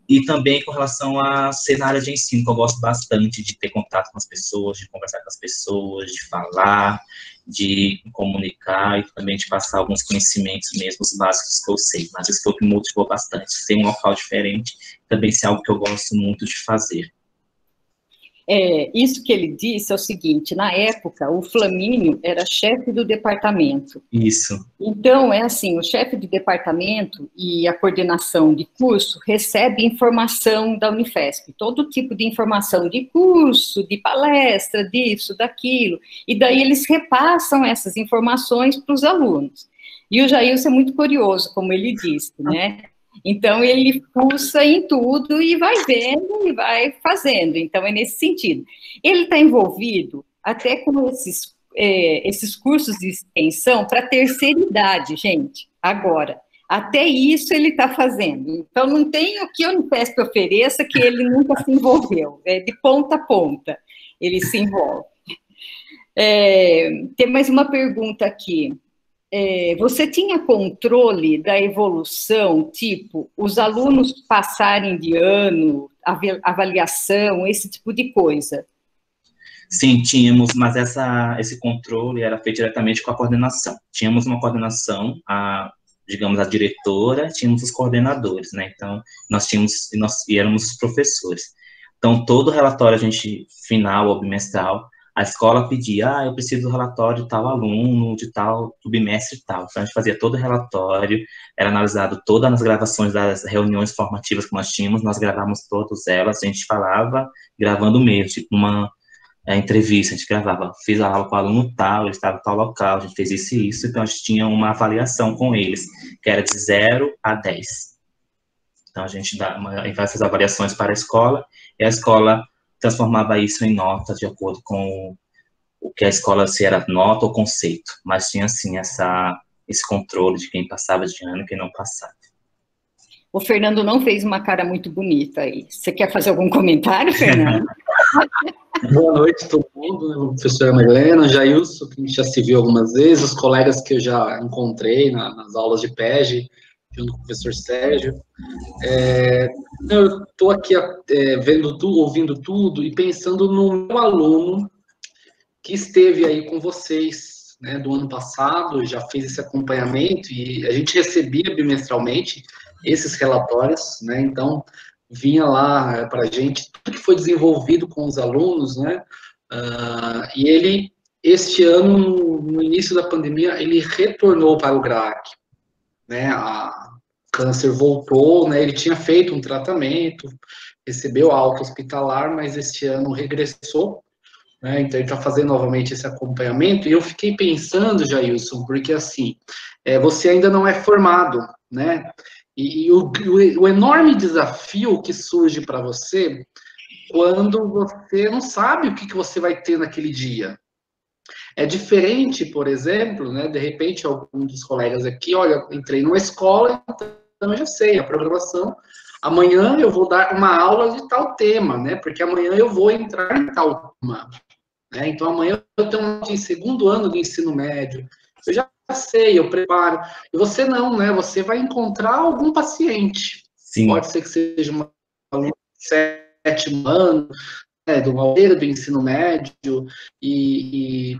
E também com relação a ser na área de ensino, que eu gosto bastante de ter contato com as pessoas, de conversar com as pessoas, de falar, de comunicar e também de passar alguns conhecimentos mesmo, os básicos que eu sei. Mas isso foi o que me motivou bastante, ser um local diferente, também ser algo que eu gosto muito de fazer. Isso que ele disse é o seguinte, na época, o Flamínio era chefe do departamento. Isso. Então, é assim, o chefe de departamento e a coordenação de curso recebe informação da Unifesp, todo tipo de informação de curso, de palestra, disso, daquilo, e daí eles repassam essas informações para os alunos. E o Jailson é muito curioso, como ele disse, né? Então, ele pulsa em tudo e vai vendo e vai fazendo. Então, é nesse sentido. Ele está envolvido até com esses cursos de extensão para terceira idade, gente, agora. Até isso ele está fazendo. Então, não tem o que a Unifesp ofereça que ele nunca se envolveu. É de ponta a ponta, ele se envolve. Tem mais uma pergunta aqui. Você tinha controle da evolução, tipo, os alunos passarem de ano, avaliação, esse tipo de coisa? Sim, tínhamos, mas esse controle era feito diretamente com a coordenação. Tínhamos uma coordenação, digamos, a diretora, tínhamos os coordenadores, né? Então, nós éramos os professores. Então, todo relatório, final ou bimestral, a escola pedia, eu preciso do relatório de tal aluno, do bimestre e tal. Então, a gente fazia todo o relatório, era analisado todas as gravações das reuniões formativas que nós tínhamos, nós gravávamos todas elas, a gente falava, gravando mesmo, tipo uma entrevista, a gente gravava, fiz a aula com o aluno tal, ele estava em tal local, a gente fez isso e isso, então a gente tinha uma avaliação com eles, que era de 0 a 10. Então, a gente faz essas avaliações para a escola, e a escola transformava isso em nota de acordo com o que a escola, se era nota ou conceito, mas tinha, assim, esse controle de quem passava de ano e quem não passava. O Fernando não fez uma cara muito bonita aí. Você quer fazer algum comentário, Fernando? Boa noite a todo mundo, professora Marilena, Jailson, que a gente já se viu algumas vezes, os colegas que eu já encontrei nas aulas de PEG, junto com o professor Sérgio. Eu estou aqui vendo tudo, ouvindo tudo e pensando no meu aluno que esteve aí com vocês, né, do ano passado, já fez esse acompanhamento e a gente recebia bimestralmente esses relatórios, né, então vinha lá para a gente tudo que foi desenvolvido com os alunos, né, e ele, este ano, no início da pandemia, ele retornou para o GRAAC, né, o câncer voltou, né, ele tinha feito um tratamento, recebeu alta hospitalar, mas este ano regressou, né, então ele está fazendo novamente esse acompanhamento, e eu fiquei pensando, Jailson, porque assim, você ainda não é formado, né, e o enorme desafio que surge para você quando você não sabe o que você vai ter naquele dia. É diferente, por exemplo, né, de repente, algum dos colegas aqui, olha, entrei numa escola, então eu já sei a programação, amanhã eu vou dar uma aula de tal tema, né, porque amanhã eu vou entrar em tal tema, né, então amanhã eu tenho um segundo ano do ensino médio, eu já sei, eu preparo, e você não, né, você vai encontrar algum paciente, Sim. Pode ser que seja uma aluna de 7º ano, né, do ensino médio, e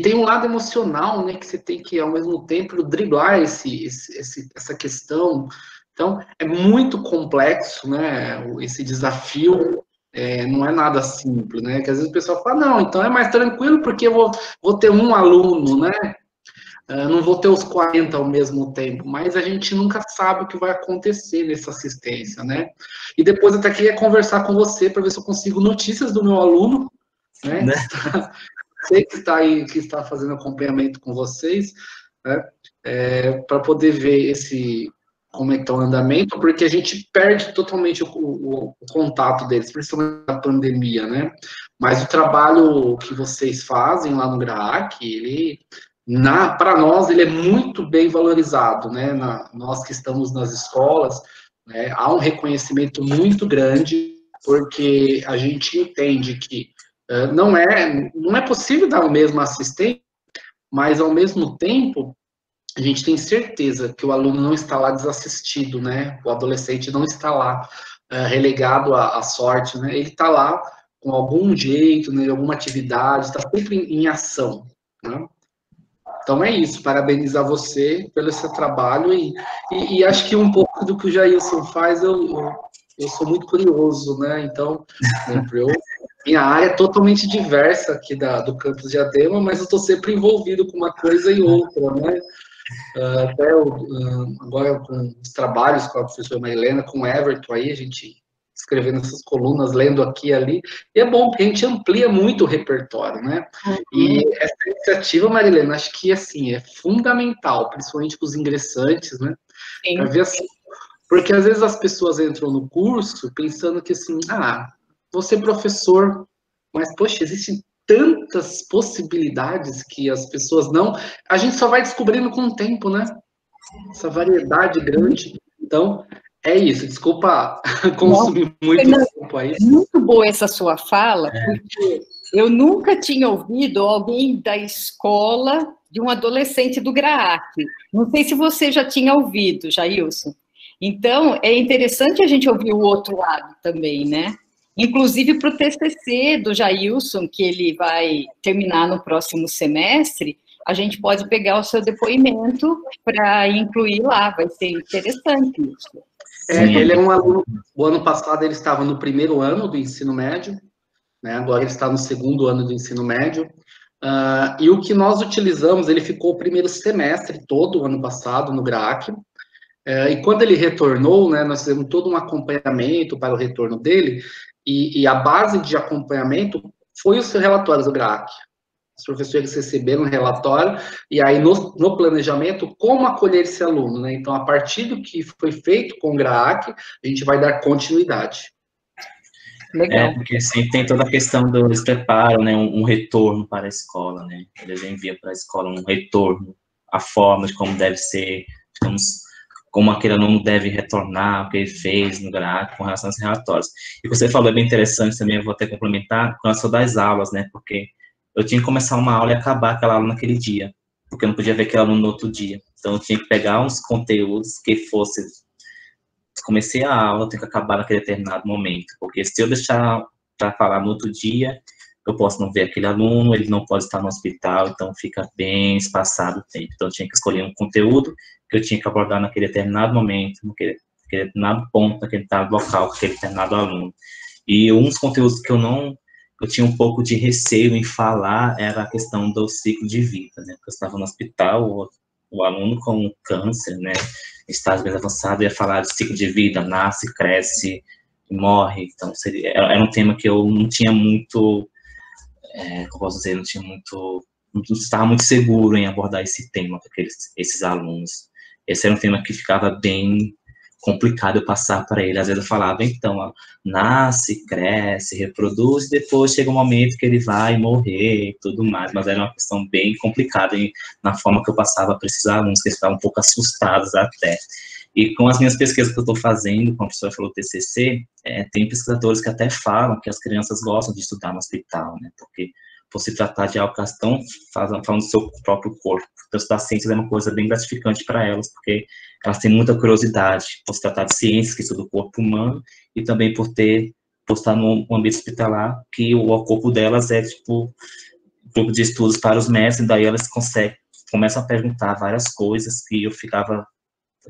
tem um lado emocional, né, que você tem que, ao mesmo tempo, driblar essa questão. Então, é muito complexo, né, esse desafio, não é nada simples, né, que às vezes o pessoal fala, não, então é mais tranquilo porque eu vou ter um aluno, né, não vou ter os 40 ao mesmo tempo, mas a gente nunca sabe o que vai acontecer nessa assistência, né, e depois eu até queria conversar com você para ver se eu consigo notícias do meu aluno, né? Sei que está aí, que está fazendo acompanhamento com vocês, né, para poder ver como é que está o andamento, porque a gente perde totalmente o contato deles, principalmente na pandemia, né? Mas o trabalho que vocês fazem lá no GRAAC, para nós, ele é muito bem valorizado, né? Nós que estamos nas escolas, né, há um reconhecimento muito grande, porque a gente entende que não é possível dar a mesma assistência, mas, ao mesmo tempo, a gente tem certeza que o aluno não está lá desassistido, né? O adolescente não está lá relegado à sorte, né? Ele está lá com algum jeito, né, alguma atividade, está sempre em ação, né? Então é isso, parabenizar você pelo seu trabalho e acho que um pouco do que o Jailson faz, eu sou muito curioso, né? Então, eu minha área é totalmente diversa aqui do campus de Diadema, mas eu estou sempre envolvido com uma coisa e outra, né? Até agora com os trabalhos com a professora Marilena, com o Everton aí, a gente escrevendo essas colunas, lendo aqui e ali, e é bom porque a gente amplia muito o repertório, né? E essa iniciativa, Marilena, acho que, assim, é fundamental, principalmente para os ingressantes, né? Para ver assim, porque às vezes as pessoas entram no curso pensando que, assim, vou ser professor, mas, poxa, existem tantas possibilidades que as pessoas não... A gente só vai descobrindo com o tempo, né? Essa variedade grande. Então, é isso. Desculpa consumir muito tempo aí. Muito boa essa sua fala, porque eu nunca tinha ouvido alguém da escola de um adolescente do GRAAC. Não sei se você já tinha ouvido, Jailson. Então, é interessante a gente ouvir o outro lado também, né? Inclusive para o TCC do Jailson, que ele vai terminar no próximo semestre, a gente pode pegar o seu depoimento para incluir lá, vai ser interessante isso. Ele é um aluno, o ano passado ele estava no primeiro ano do ensino médio, né? Agora ele está no segundo ano do ensino médio, e o que nós utilizamos, ele ficou o primeiro semestre todo, o ano passado, no GRAAC, e quando ele retornou, né, nós fizemos todo um acompanhamento para o retorno dele, e a base de acompanhamento foi os relatórios do GRAAC. Os professores receberam um relatório, e aí no planejamento, como acolher esse aluno, né? Então, a partir do que foi feito com o GRAAC, a gente vai dar continuidade. Legal. Porque sempre tem toda a questão eles preparam, né, um retorno para a escola, né? Eles enviam para a escola um retorno, a forma de como deve ser, como aquele aluno deve retornar, o que ele fez no GRAAC com relação aos relatórios. E o que você falou é bem interessante também, eu vou até complementar, com relação das aulas, né? Porque eu tinha que começar uma aula e acabar aquela aula naquele dia, porque eu não podia ver aquele aluno no outro dia. Então, eu tinha que pegar uns conteúdos que fosse... Comecei a aula, eu tenho que acabar naquele determinado momento, porque se eu deixar para falar no outro dia, eu posso não ver aquele aluno, ele não pode estar no hospital, então fica bem espaçado o tempo. Então, eu tinha que escolher um conteúdo que eu tinha que abordar naquele determinado momento, naquele determinado ponto, naquele determinado local, com aquele determinado aluno. E uns conteúdos que eu tinha um pouco de receio em falar, era a questão do ciclo de vida, né? Porque eu estava no hospital, o aluno com câncer, né, estágio mais avançado, ia falar de ciclo de vida, nasce, cresce, morre. Então, era um tema que eu não tinha muito, como posso dizer, não estava muito seguro em abordar esse tema para esses alunos. Esse era um tema que ficava bem complicado eu passar para ele. Às vezes eu falava, então, nasce, cresce, reproduz, e depois chega um momento que ele vai morrer e tudo mais, mas era uma questão bem complicada na forma que eu passava para esses alunos, que eles ficavam um pouco assustados até. E com as minhas pesquisas que eu estou fazendo, como a professora falou, TCC, tem pesquisadores que até falam que as crianças gostam de estudar no hospital, né, porque por se tratar de algo que elas estão falando do seu próprio corpo. Então, estudar ciências é uma coisa bem gratificante para elas, porque elas têm muita curiosidade por se tratar de ciências, que estuda o corpo humano, e também por estar no ambiente hospitalar, que o corpo delas é, tipo, grupo de estudos para os mestres, daí elas começam a perguntar várias coisas, que eu ficava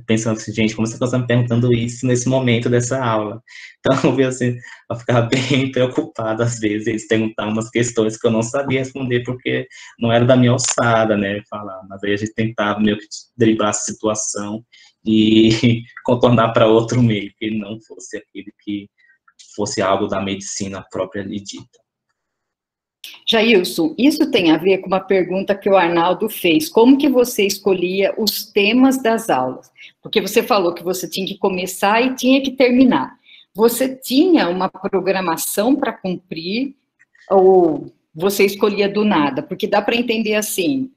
pensando assim, gente, como você está me perguntando isso nesse momento dessa aula? Então, eu ficava bem preocupada, às vezes, eles perguntavam umas questões que eu não sabia responder, porque não era da minha alçada, né, falar, mas aí a gente tentava meio que driblar essa situação e contornar para outro meio, que não fosse aquele que fosse algo da medicina própria dita. Jailson, isso tem a ver com uma pergunta que o Arnaldo fez. Como que você escolhia os temas das aulas? Porque você falou que você tinha que começar e tinha que terminar. Você tinha uma programação para cumprir ou você escolhia do nada? Porque dá para entender assim,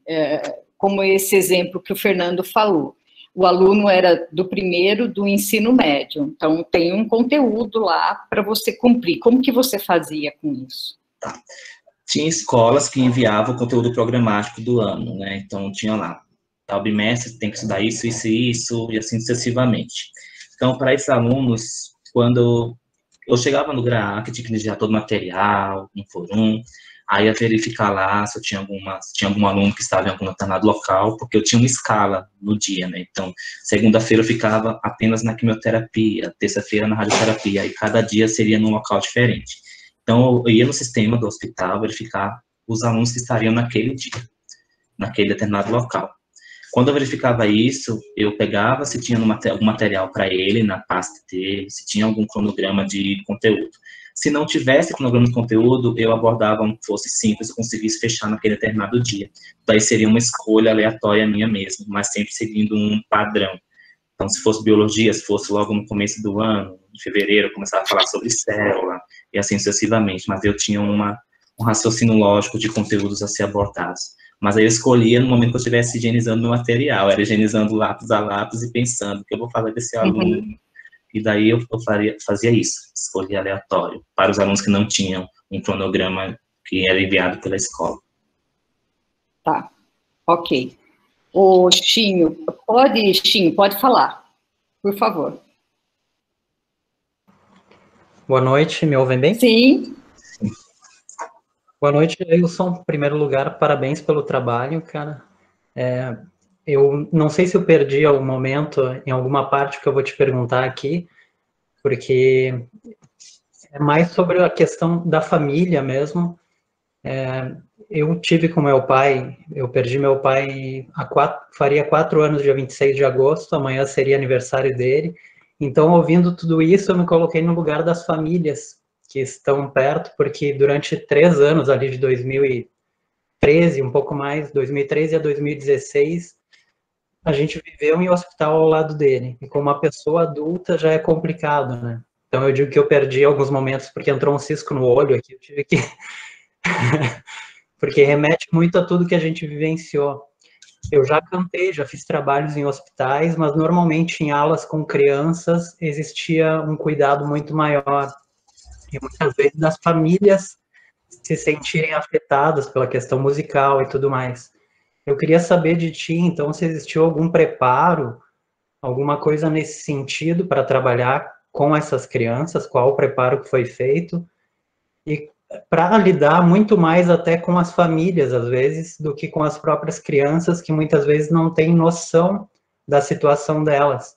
como esse exemplo que o Fernando falou. O aluno era do primeiro do ensino médio, então tem um conteúdo lá para você cumprir. Como que você fazia com isso? Tá. Tinha escolas que enviavam o conteúdo programático do ano, né? Então, tinha lá, tal bimestre, tem que estudar isso, isso e isso, e assim sucessivamente. Então, para esses alunos, quando eu chegava no GRAAC, tinha que digitar todo o material, um por um, aí ia verificar lá se tinha algum aluno que estava em algum determinado local, porque eu tinha uma escala no dia, né? Então, segunda-feira eu ficava apenas na quimioterapia, terça-feira na radioterapia, e cada dia seria num local diferente. Então, eu ia no sistema do hospital verificar os alunos que estariam naquele dia, naquele determinado local. Quando eu verificava isso, eu pegava se tinha algum material para ele na pasta dele, se tinha algum cronograma de conteúdo. Se não tivesse cronograma de conteúdo, eu abordava um que fosse simples e conseguisse fechar naquele determinado dia. Daí seria uma escolha aleatória minha mesmo, mas sempre seguindo um padrão. Então, se fosse biologia, se fosse logo no começo do ano, em fevereiro, eu começava a falar sobre célula, e assim sucessivamente. Mas eu tinha um raciocínio lógico de conteúdos a ser abordados. Mas aí eu escolhia no momento que eu estivesse higienizando meu material, era higienizando lápis a lápis e pensando o que eu vou fazer desse aluno. E daí eu fazia isso, escolhia aleatório, para os alunos que não tinham um cronograma que era enviado pela escola. Tá, ok. O Chinho, pode falar, por favor. Boa noite, me ouvem bem? Sim. Boa noite, Wilson. Em primeiro lugar, parabéns pelo trabalho, cara. Eu não sei se eu perdi algum momento, em alguma parte que eu vou te perguntar aqui, porque é mais sobre a questão da família mesmo. Eu tive com meu pai, eu perdi meu pai faria 4 anos, dia 26 de agosto, amanhã seria aniversário dele. Então, ouvindo tudo isso, eu me coloquei no lugar das famílias que estão perto, porque durante 3 anos, ali de 2013, um pouco mais, 2013 a 2016, a gente viveu em hospital ao lado dele. E com uma pessoa adulta já é complicado, né? Então, eu digo que eu perdi alguns momentos porque entrou um cisco no olho aqui, eu tive que... porque remete muito a tudo que a gente vivenciou. Eu já cantei, já fiz trabalhos em hospitais, mas normalmente em aulas com crianças existia um cuidado muito maior. E muitas vezes das famílias se sentirem afetadas pela questão musical e tudo mais. Eu queria saber de ti, então, se existiu algum preparo, alguma coisa nesse sentido para trabalhar com essas crianças, qual o preparo que foi feito, e para lidar muito mais até com as famílias, às vezes, do que com as próprias crianças, que muitas vezes não têm noção da situação delas.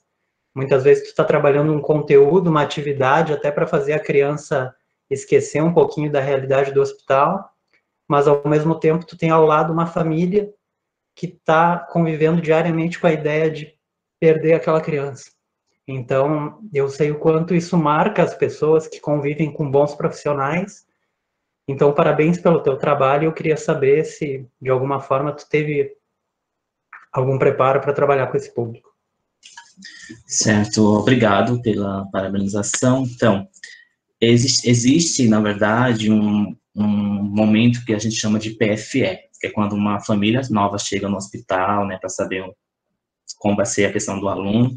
Muitas vezes tu está trabalhando um conteúdo, uma atividade, até para fazer a criança esquecer um pouquinho da realidade do hospital, mas ao mesmo tempo tu tem ao lado uma família que está convivendo diariamente com a ideia de perder aquela criança. Então, eu sei o quanto isso marca as pessoas que convivem com bons profissionais. Então, parabéns pelo teu trabalho. Eu queria saber se, de alguma forma, tu teve algum preparo para trabalhar com esse público. Certo, obrigado pela parabenização. Então, existe na verdade, um momento que a gente chama de PFE, que é quando uma família nova chega no hospital, né, para saber como vai ser a questão do aluno,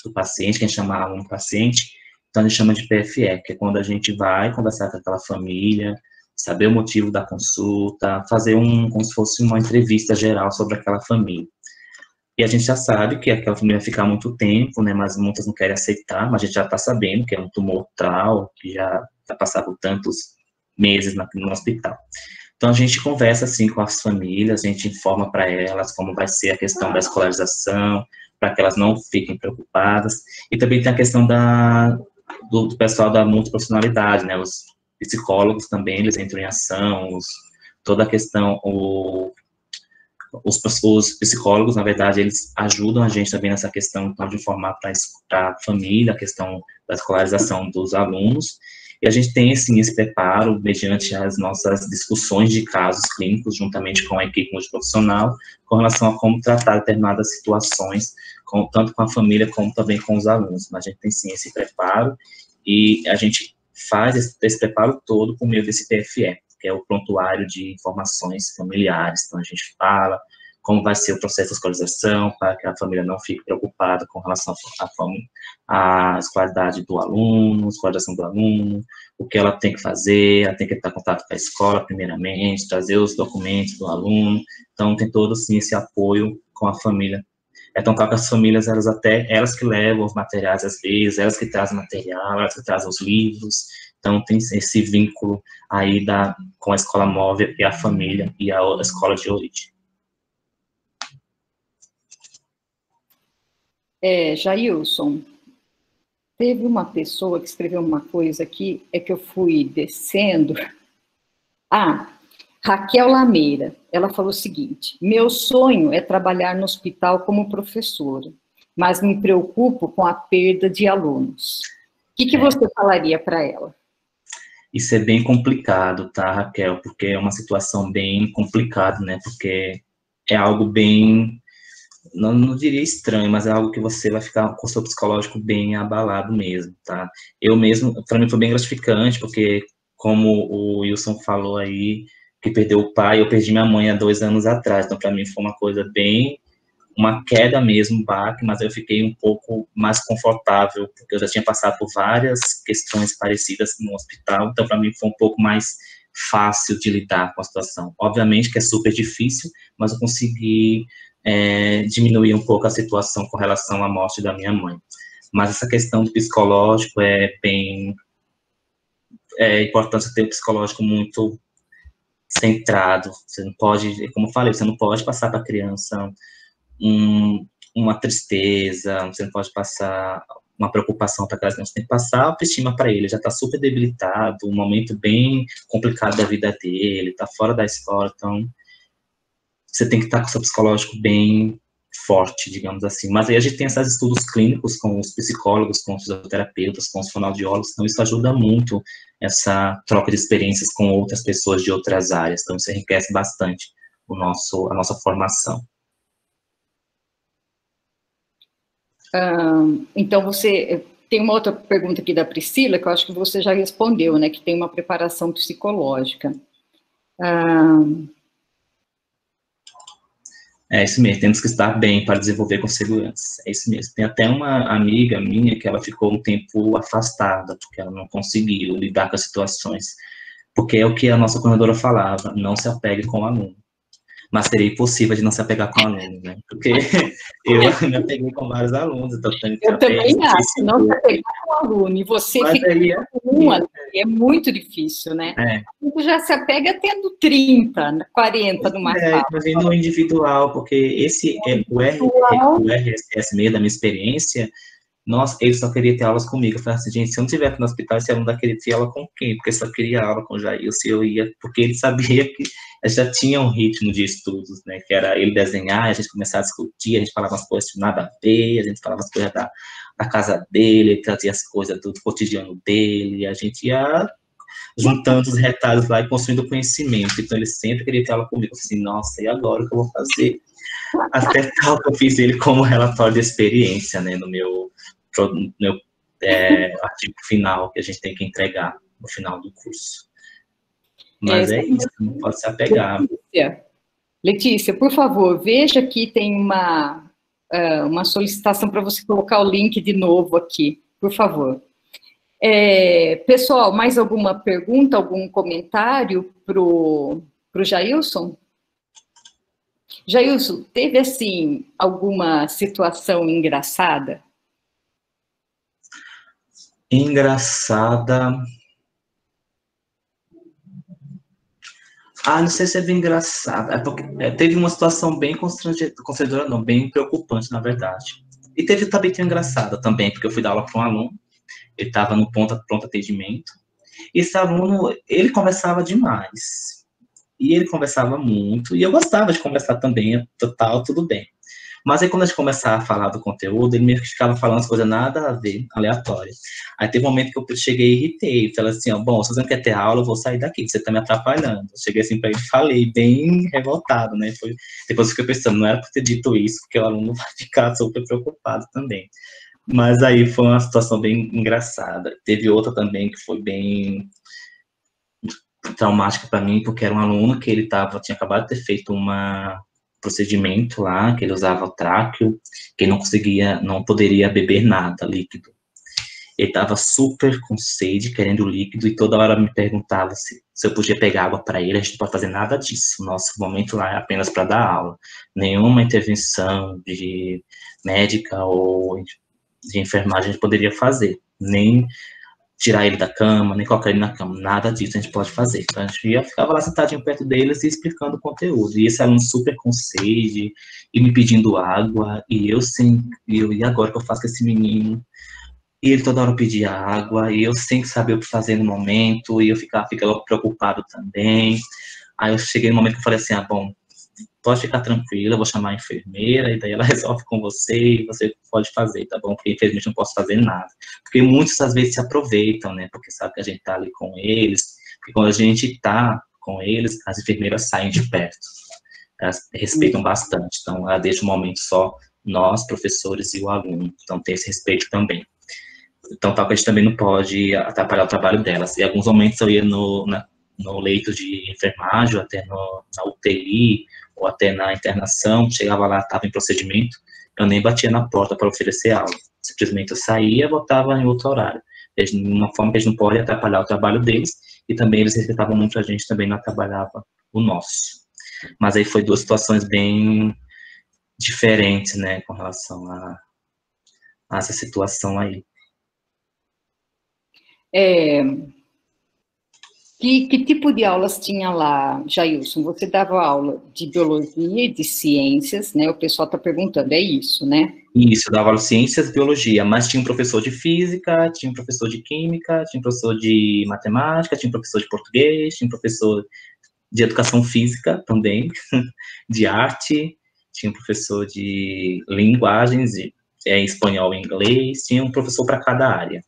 do paciente, que a gente chama aluno-paciente. Então, a gente chama de PFE, que é quando a gente vai conversar com aquela família, saber o motivo da consulta, fazer como se fosse uma entrevista geral sobre aquela família. E a gente já sabe que aquela família vai ficar muito tempo, né, mas muitas não querem aceitar, mas a gente já está sabendo que é um tumor tal, que já passar por tantos meses no hospital. Então, a gente conversa, assim, com as famílias, a gente informa para elas como vai ser a questão da escolarização, para que elas não fiquem preocupadas. E também tem a questão do pessoal da multiprofissionalidade, né, os psicólogos também, eles entram em ação, toda a questão, os psicólogos, na verdade, eles ajudam a gente também nessa questão então, de informar para a família, a questão da escolarização dos alunos, e a gente tem, assim, esse preparo mediante as nossas discussões de casos clínicos, juntamente com a equipe multiprofissional, com relação a como tratar determinadas situações, tanto com a família como também com os alunos. Mas a gente tem, sim, esse preparo, e a gente faz esse preparo todo por meio desse PFE, que é o prontuário de informações familiares. Então, a gente fala como vai ser o processo de escolarização, para que a família não fique preocupada com relação à escolaridade do aluno, a escolarização do aluno, o que ela tem que fazer, ela tem que estar em contato com a escola, primeiramente, trazer os documentos do aluno. Então, tem todo, sim, esse apoio com a família. É tão claro que as famílias, elas que levam os materiais, às vezes, elas que trazem material, elas que trazem os livros. Então, tem esse vínculo aí com a escola móvel e a família e a escola de origem. Jailson, Teve uma pessoa que escreveu uma coisa aqui, é que eu fui descendo. Ah, Raquel Lameira, ela falou o seguinte: meu sonho é trabalhar no hospital como professora, mas me preocupo com a perda de alunos. O que você falaria para ela? Isso é bem complicado, tá, Raquel? Porque é uma situação bem complicada, né? Porque é algo bem, não diria estranho, mas é algo que você vai ficar com o seu psicológico bem abalado mesmo, tá? Eu mesmo, para mim foi bem gratificante, porque como o Wilson falou aí, que perdeu o pai, eu perdi minha mãe há 2 anos atrás, então para mim foi uma coisa bem, uma queda mesmo, baque, mas eu fiquei um pouco mais confortável, porque eu já tinha passado por várias questões parecidas no hospital, então para mim foi um pouco mais fácil de lidar com a situação. Obviamente que é super difícil, mas eu consegui diminuir um pouco a situação com relação à morte da minha mãe. Mas essa questão do psicológico é importante ter um psicológico muito centrado. Você não pode, como eu falei, você não pode passar para a criança uma tristeza, você não pode passar uma preocupação para a criança, você tem que passar a autoestima para ele, já está super debilitado, um momento bem complicado da vida dele, está fora da escola, então você tem que estar com o seu psicológico bem forte, digamos assim. Mas aí a gente tem esses estudos clínicos com os psicólogos, com os fisioterapeutas, com os fonoaudiólogos, então isso ajuda muito essa troca de experiências com outras pessoas de outras áreas, então isso enriquece bastante a nossa formação. Então, você tem uma outra pergunta aqui da Priscila, que eu acho que você já respondeu, né, que tem uma preparação psicológica. É isso mesmo, temos que estar bem para desenvolver com segurança, é isso mesmo. Tem até uma amiga minha que ela ficou um tempo afastada, porque ela não conseguiu lidar com as situações, porque é o que a nossa coordenadora falava, não se apegue com o aluno. Mas seria impossível de não se apegar com alunos, né? Porque eu me apeguei com vários alunos, então eu também acho, não se apegar com o aluno, e você fica com uma, é muito difícil, né? Você já se apega tendo 30, 40 numa sala. Mas no individual, porque esse o RSS meio da minha experiência, nossa, ele só queria ter aulas comigo. Eu falei assim, gente, se eu não estiver no hospital, esse aluno vai querer ter aula com quem? Porque só queria aula com o Jair, se eu ia, porque ele sabia que já tinha um ritmo de estudos, né, que era ele desenhar, a gente começava a discutir, a gente falava as coisas de nada a ver, a gente falava as coisas da casa dele, ele trazia as coisas do cotidiano dele, e a gente ia juntando os retalhos lá e construindo conhecimento. Então ele sempre queria ter aula comigo. Eu falei assim, nossa, e agora o que eu vou fazer? Até tal que eu fiz ele como relatório de experiência, né, no meu artigo final, que a gente tem que entregar no final do curso. Mas é isso, não pode se apegar. Letícia, por favor, veja que tem uma solicitação para você colocar o link de novo aqui, por favor. Pessoal, mais alguma pergunta, algum comentário para o Jailson? Jailson, teve, assim, alguma situação engraçada? Engraçada... não sei se é bem engraçada. Teve uma situação bem constrangedora, não, bem preocupante, na verdade. E teve também engraçada também, porque eu fui dar aula para um aluno, ele estava no pronto atendimento, e esse aluno, ele conversava demais. E ele conversava muito, e eu gostava de conversar também, total, tudo bem. Mas aí quando a gente começava a falar do conteúdo, ele meio que ficava falando as coisas nada a ver, aleatórias. Aí teve um momento que eu cheguei e irritei, falei assim, bom, se você não quer ter aula, eu vou sair daqui, você tá me atrapalhando. Eu cheguei assim para ele e falei, bem revoltado, né? Depois eu fiquei pensando, não era por ter dito isso, porque o aluno vai ficar super preocupado também. Mas aí foi uma situação bem engraçada. Teve outra também que foi bem traumática para mim, porque era um aluno que ele tinha acabado de ter feito procedimento lá, que ele usava o tráqueo, que ele não poderia beber nada líquido. Ele estava super com sede, querendo líquido, e toda hora me perguntava se eu podia pegar água para ele. A gente não pode fazer nada disso. Nosso momento lá é apenas para dar aula. Nenhuma intervenção de médica ou de enfermagem a gente poderia fazer. Nem tirar ele da cama, nem colocar ele na cama, nada disso a gente pode fazer. Então, a gente ficava lá sentadinho perto deles e explicando o conteúdo. E esse aluno super com sede, e me pedindo água, e e agora o que eu faço com esse menino? E ele toda hora pedia água, e eu sem saber o que fazer no momento, e eu ficava preocupado também. Aí eu cheguei no momento que eu falei assim, bom, pode ficar tranquila, eu vou chamar a enfermeira, e daí ela resolve com você, e você pode fazer, tá bom? Porque infelizmente não posso fazer nada. Porque muitos às vezes se aproveitam, né? Porque sabe que a gente tá ali com eles, porque quando a gente tá com eles, as enfermeiras saem de perto. Elas respeitam bastante, então ela deixa um momento só nós, professores e o aluno, então tem esse respeito também. Então, tal que a gente também não pode atrapalhar o trabalho delas. Em alguns momentos eu ia no leito de enfermagem, ou até na UTI, ou até na internação, chegava lá, estava em procedimento, eu nem batia na porta para oferecer aula. Simplesmente eu saía e voltava em outro horário. De uma forma que a gente não pode atrapalhar o trabalho deles, e também eles respeitavam muito a gente, também não atrapalhava o nosso. Mas aí foi duas situações bem diferentes, né, com relação a essa situação aí. Que tipo de aulas tinha lá, Jailson? Você dava aula de biologia e de ciências, né? O pessoal está perguntando, é isso, né? Isso, eu dava aula de ciências e biologia, mas tinha um professor de física, tinha um professor de química, tinha um professor de matemática, tinha um professor de português, tinha um professor de educação física também, de arte, tinha um professor de linguagens, espanhol e inglês, tinha um professor para cada área.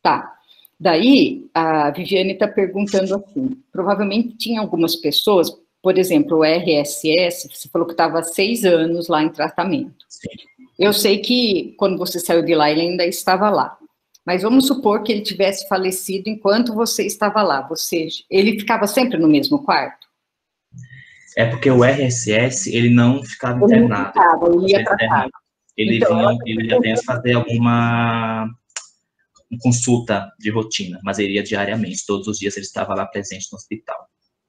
Tá. Daí, a Viviane está perguntando assim, provavelmente tinha algumas pessoas, por exemplo, o RSS, você falou que estava há 6 anos lá em tratamento. Sim. Eu sei que, quando você saiu de lá, ele ainda estava lá. Mas vamos supor que ele tivesse falecido enquanto você estava lá. Ele ficava sempre no mesmo quarto? É porque o RSS, ele não ficava internado. Ele ia tratado. Ele ia apenas fazer alguma consulta de rotina, mas ele ia diariamente, todos os dias ele estava lá presente no hospital,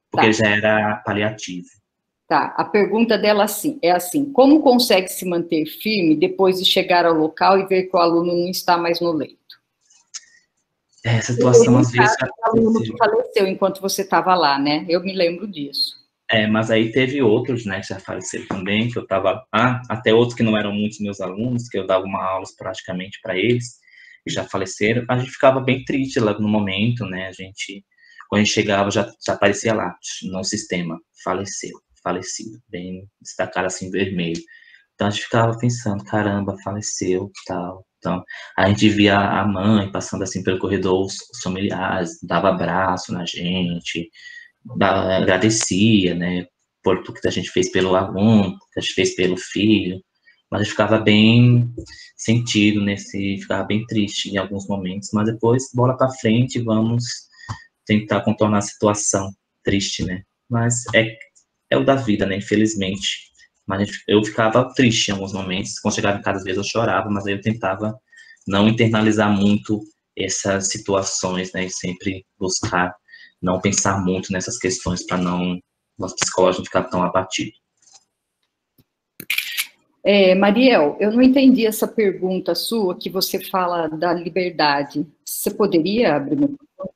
porque ele já era paliativo. Tá, a pergunta dela é assim, como consegue se manter firme depois de chegar ao local e ver que o aluno não está mais no leito? Essa situação, às vezes... O aluno que faleceu enquanto você estava lá, né? Eu me lembro disso. Mas aí teve outros, né, que já faleceram também, que eu estava... até outros que não eram muitos meus alunos, que eu dava uma aula praticamente para eles, e já faleceram. A gente ficava bem triste lá no momento, né? Quando a gente chegava, já aparecia lá, no sistema, falecido, bem destacado assim, vermelho. Então a gente ficava pensando, caramba, faleceu, tal. Então a gente via a mãe passando assim pelo corredor, os familiares, dava abraço na gente, agradecia, né, por tudo que a gente fez pelo aluno, que a gente fez pelo filho. Mas a gente ficava bem sentido ficava bem triste em alguns momentos, mas depois, bola para frente, vamos tentar contornar a situação triste, né? Mas é o da vida, né? Infelizmente. Mas eu ficava triste em alguns momentos, quando chegava em casa, às vezes eu chorava, mas aí eu tentava não internalizar muito essas situações, né? E sempre buscar não pensar muito nessas questões para nosso psicológico não ficar tão abatido. Mariel, eu não entendi essa pergunta sua, que você fala da liberdade. Você poderia abrir meu microfone?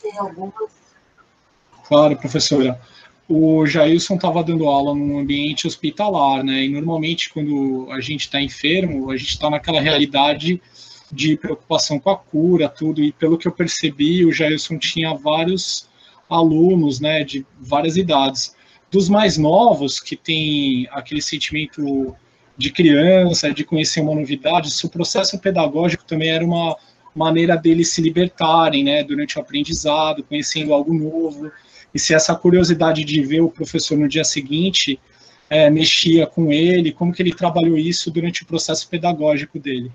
Tem algumas. Claro, professora. O Jailson estava dando aula num ambiente hospitalar, né? E normalmente, quando a gente está enfermo, a gente está naquela realidade de preocupação com a cura, tudo. E pelo que eu percebi, o Jailson tinha vários alunos, né? De várias idades. Dos mais novos, que tem aquele sentimento de criança, de conhecer uma novidade, se o processo pedagógico também era uma maneira deles se libertarem, né, durante o aprendizado, conhecendo algo novo, e se essa curiosidade de ver o professor no dia seguinte mexia com ele, como que ele trabalhou isso durante o processo pedagógico dele.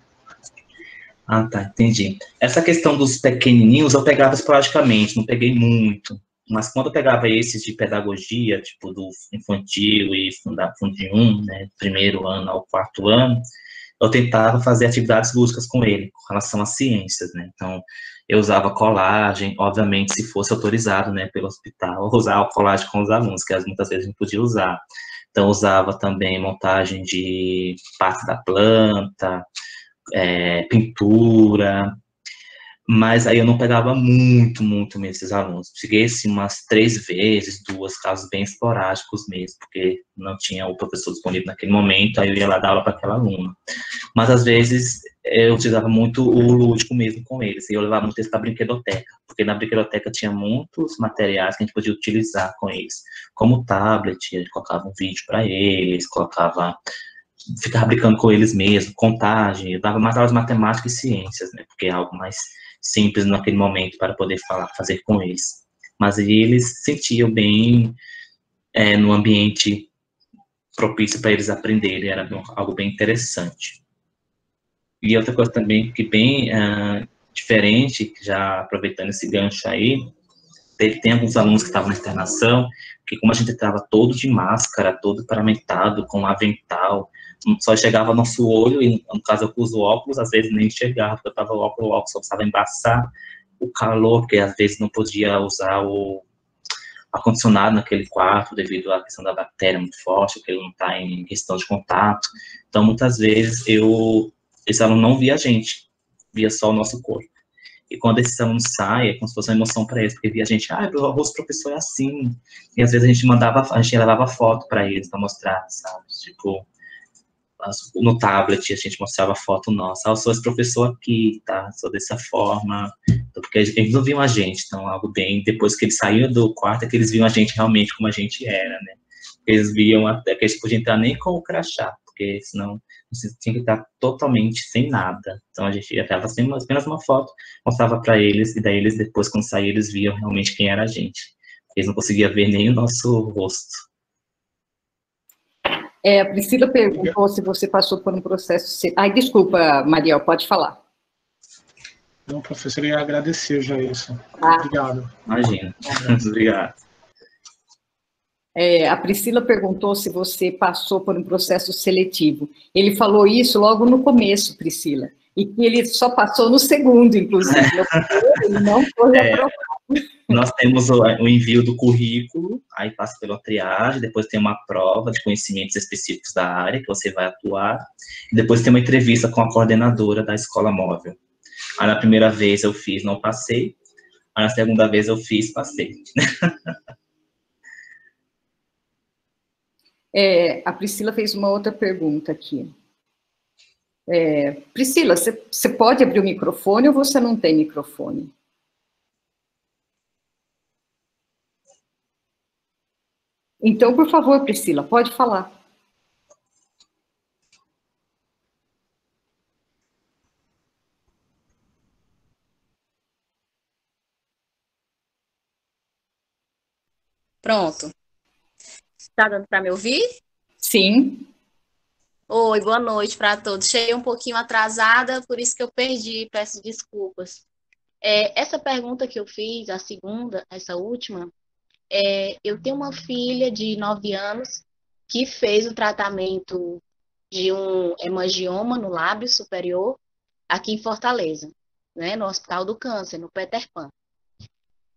Tá, entendi. Essa questão dos pequenininhos eu pegava esporadicamente, não peguei muito. Mas quando eu pegava esses de pedagogia, tipo do infantil e Fundi 1, né, primeiro ano ao 4º ano, eu tentava fazer atividades lúdicas com ele, com relação às ciências, né. Então, eu usava colagem, obviamente, se fosse autorizado, né, pelo hospital, eu usava colagem com os alunos, que muitas vezes não podia usar. Então, eu usava também montagem de parte da planta, pintura. Mas aí eu não pegava muito mesmo esses alunos. Cheguei assim umas 3 vezes, 2 casos bem esporádicos mesmo, porque não tinha o professor disponível naquele momento, aí eu ia lá dar aula para aquela aluna. Mas às vezes eu utilizava muito o lúdico mesmo com eles, e eu levava muito eles para a brinquedoteca, porque na brinquedoteca tinha muitos materiais que a gente podia utilizar com eles, como o tablet, a gente colocava um vídeo para eles, ficava brincando com eles mesmo, contagem, eu dava mais aulas de matemática e ciências, né, porque é algo mais simples naquele momento para poder fazer com eles. Mas eles se sentiam bem no ambiente propício para eles aprenderem, era algo bem interessante. E outra coisa também que bem diferente, já aproveitando esse gancho aí, tem alguns alunos que estavam na internação, que como a gente estava todo de máscara, todo paramentado, com avental, só chegava nosso olho, e no caso eu uso óculos, às vezes nem enxergava, porque eu estava o óculos só precisava embaçar o calor, porque às vezes não podia usar o ar-condicionado naquele quarto, devido à questão da bactéria muito forte, porque ele não está em questão de contato. Então, muitas vezes, esse aluno não via a gente, via só o nosso corpo. E quando esses alunos saem, é como se fosse uma emoção para eles, porque via a gente, o rosto do professor é assim. E às vezes a gente levava foto para eles, para mostrar, sabe? Tipo, no tablet a gente mostrava foto nossa, eu sou esse professor aqui, tá? Sou dessa forma. Então, porque eles não viam a gente, então algo bem, depois que eles saíram do quarto, é que eles viam a gente realmente como a gente era, né? Eles viam até que a gente podia entrar nem com o crachá, porque senão você tinha que estar totalmente sem nada. Então a gente entrava sem apenas uma foto, mostrava para eles, e daí eles depois, quando saíram, eles viam realmente quem era a gente. Eles não conseguiam ver nem o nosso rosto. A Priscila perguntou se você passou por um processo... Ai, desculpa, Mariel, pode falar. Não, professor, eu ia agradecer já isso. Obrigado. Imagina. Obrigado. A Priscila perguntou se você passou por um processo seletivo. Ele falou isso logo no começo, Priscila, e que ele só passou no segundo, inclusive. Ele não foi aprovado. Nós temos o envio do currículo, aí passa pela triagem, depois tem uma prova de conhecimentos específicos da área que você vai atuar, e depois tem uma entrevista com a coordenadora da escola móvel. Aí na primeira vez eu fiz, não passei, aí na segunda vez eu fiz, passei. A Priscila fez uma outra pergunta aqui. Priscila, você pode abrir o microfone ou você não tem microfone? Então, por favor, Priscila, pode falar. Pronto. Está dando para me ouvir? Sim. Oi, boa noite para todos. Cheguei um pouquinho atrasada, por isso que eu perdi, peço desculpas. Essa pergunta que eu fiz, a segunda, essa última, eu tenho uma filha de 9 anos que fez o tratamento de um hemangioma no lábio superior aqui em Fortaleza, né, no Hospital do Câncer, no Peter Pan.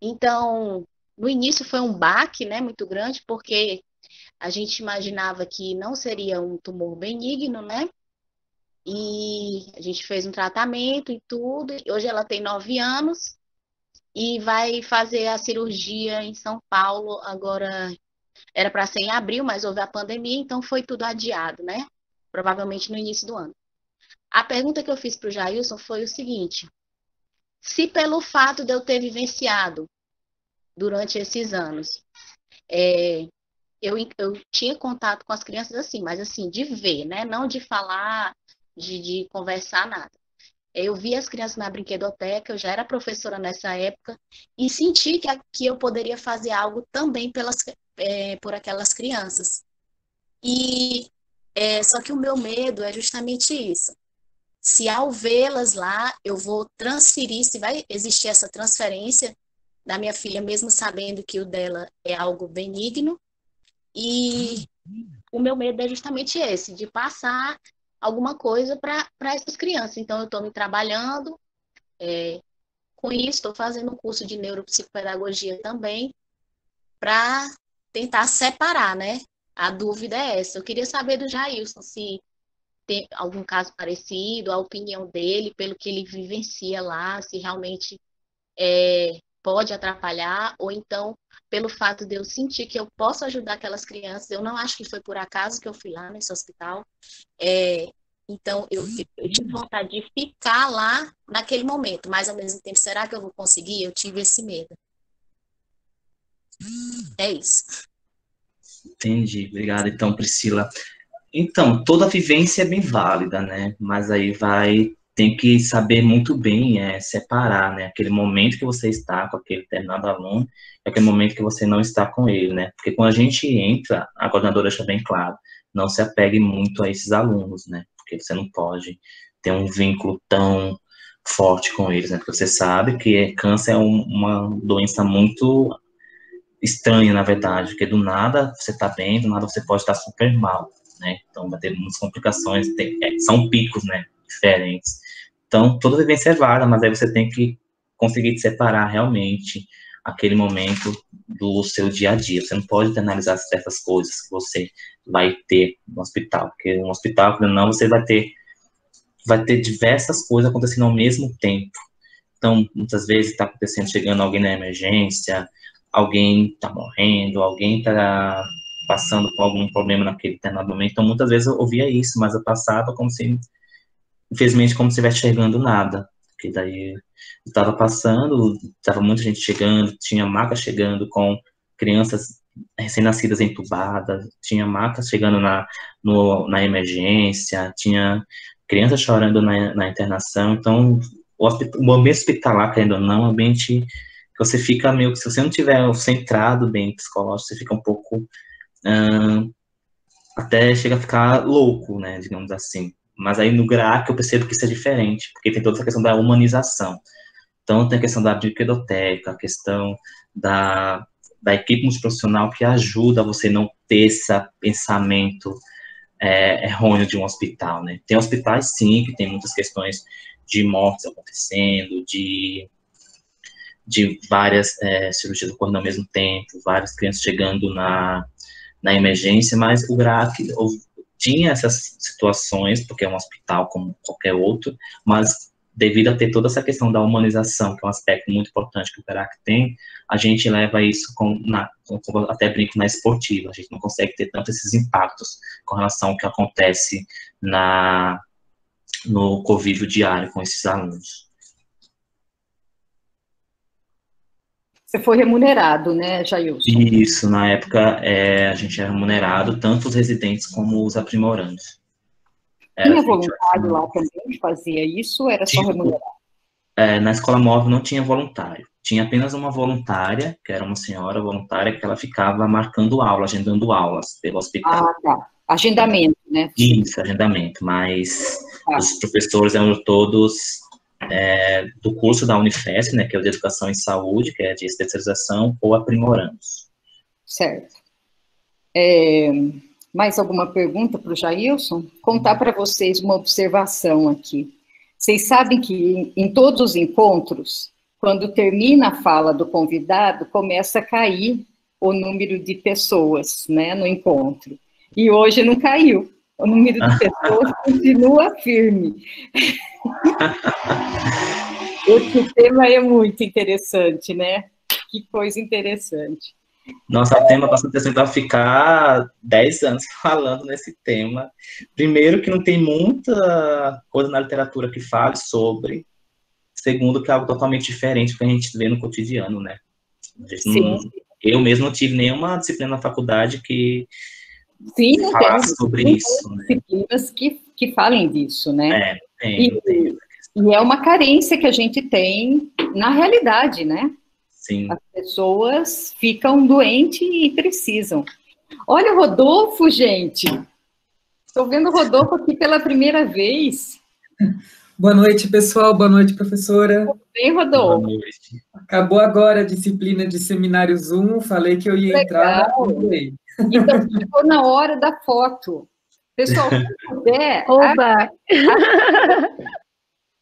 Então, no início foi um baque, né, muito grande, porque a gente imaginava que não seria um tumor benigno, né? E a gente fez um tratamento e tudo. Hoje ela tem 9 anos e vai fazer a cirurgia em São Paulo. Agora era para ser em abril, mas houve a pandemia, então foi tudo adiado, né? Provavelmente no início do ano. A pergunta que eu fiz para o Jailson foi o seguinte: se pelo fato de eu ter vivenciado durante esses anos, eu tinha contato com as crianças assim, mas assim, de ver, né? Não de falar, de conversar, nada. Eu vi as crianças na brinquedoteca, eu já era professora nessa época, e senti que eu poderia fazer algo também por aquelas crianças. Só que o meu medo é justamente isso. Se ao vê-las lá, eu vou transferir, se vai existir essa transferência da minha filha, mesmo sabendo que o dela é algo benigno. E o meu medo é justamente esse, de passar alguma coisa para essas crianças. Então, eu estou me trabalhando com isso, estou fazendo um curso de neuropsicopedagogia também, para tentar separar, né? A dúvida é essa. Eu queria saber do Jailson se tem algum caso parecido, a opinião dele, pelo que ele vivencia lá, se realmente pode atrapalhar, ou então, pelo fato de eu sentir que eu posso ajudar aquelas crianças, eu não acho que foi por acaso que eu fui lá nesse hospital, Então, eu tive vontade de ficar lá naquele momento, mas ao mesmo tempo, será que eu vou conseguir? Eu tive esse medo. É isso. Entendi, obrigado. Então, Priscila. Então, toda vivência é bem válida, né? Mas aí tem que saber muito bem separar, né? Aquele momento que você está com aquele determinado aluno e aquele momento que você não está com ele, né? Porque quando a gente entra, a coordenadora deixa bem claro, não se apegue muito a esses alunos, né? Porque você não pode ter um vínculo tão forte com eles, né? Porque você sabe que câncer é uma doença muito estranha, na verdade, porque do nada você está bem, do nada você pode estar super mal, né? Então vai ter muitas complicações, são picos, né? Diferentes. Então, toda vivência é válida, mas aí você tem que conseguir separar realmente aquele momento do seu dia a dia. Você não pode internalizar certas coisas que você vai ter no hospital, porque no hospital, não, você vai ter diversas coisas acontecendo ao mesmo tempo. Então, muitas vezes está acontecendo, chegando alguém na emergência, alguém está morrendo, alguém está passando por algum problema naquele determinado momento. Então, muitas vezes eu ouvia isso, mas eu passava como se, infelizmente, como se estivesse chegando nada. Porque daí eu estava passando, estava muita gente chegando, tinha macas chegando com crianças recém-nascidas entubadas, tinha macas chegando na emergência, tinha crianças chorando na internação. Então, o ambiente hospitalar, querendo ou não, é um ambiente que você fica meio que, se você não tiver centrado bem psicológico, você fica um pouco, até chega a ficar louco, né, digamos assim. Mas aí no GRAAC eu percebo que isso é diferente, porque tem toda essa questão da humanização. Então tem a questão da brinquedoteca, a questão da equipe multiprofissional que ajuda você a não ter esse pensamento errôneo de um hospital, né. Tem hospitais, sim, que tem muitas questões de mortes acontecendo, de várias cirurgias ocorrendo ao mesmo tempo, várias crianças chegando na emergência, mas o GRAAC tinha essas situações, porque é um hospital como qualquer outro, mas devido a ter toda essa questão da humanização, que é um aspecto muito importante que o GRAAC tem, a gente leva isso até brinco na esportiva, a gente não consegue ter tanto esses impactos com relação ao que acontece no convívio diário com esses alunos. Você foi remunerado, né, Jailson? Isso, na época a gente era remunerado, tanto os residentes como os aprimorandos. Tinha voluntário lá também que fazia isso ou era só remunerado? Na escola móvel não tinha voluntário, tinha apenas uma voluntária, que era uma senhora voluntária, que ela ficava marcando aula, agendando aulas pelo hospital. Ah, tá. Agendamento, né? Isso, agendamento, mas os professores eram todos do curso da Unifesp, né, que é o de Educação em Saúde, que é de especialização, ou aprimorandos. Certo. Mais alguma pergunta para o Jailson? Contar para vocês uma observação aqui. Vocês sabem que em todos os encontros, quando termina a fala do convidado, começa a cair o número de pessoas, né, no encontro. E hoje não caiu. O número de pessoas continua firme. Esse tema é muito interessante, né? Que coisa interessante. Nossa, tema passou a ficar 10 anos falando nesse tema. Primeiro, que não tem muita coisa na literatura que fale sobre. Segundo, que é algo totalmente diferente do que a gente vê no cotidiano, né? Eu mesmo não tive nenhuma disciplina na faculdade que falasse sobre isso. Né? Disciplinas que falem disso, né? Tem. E é uma carência que a gente tem na realidade, né? Sim. As pessoas ficam doentes e precisam. Olha o Rodolfo, gente. Estou vendo o Rodolfo aqui pela primeira vez. Boa noite, pessoal. Boa noite, professora. Tudo bem, Rodolfo? Boa noite. Acabou agora a disciplina de seminário Zoom. Falei que eu ia entrar. Então, ficou na hora da foto. Pessoal, se puder...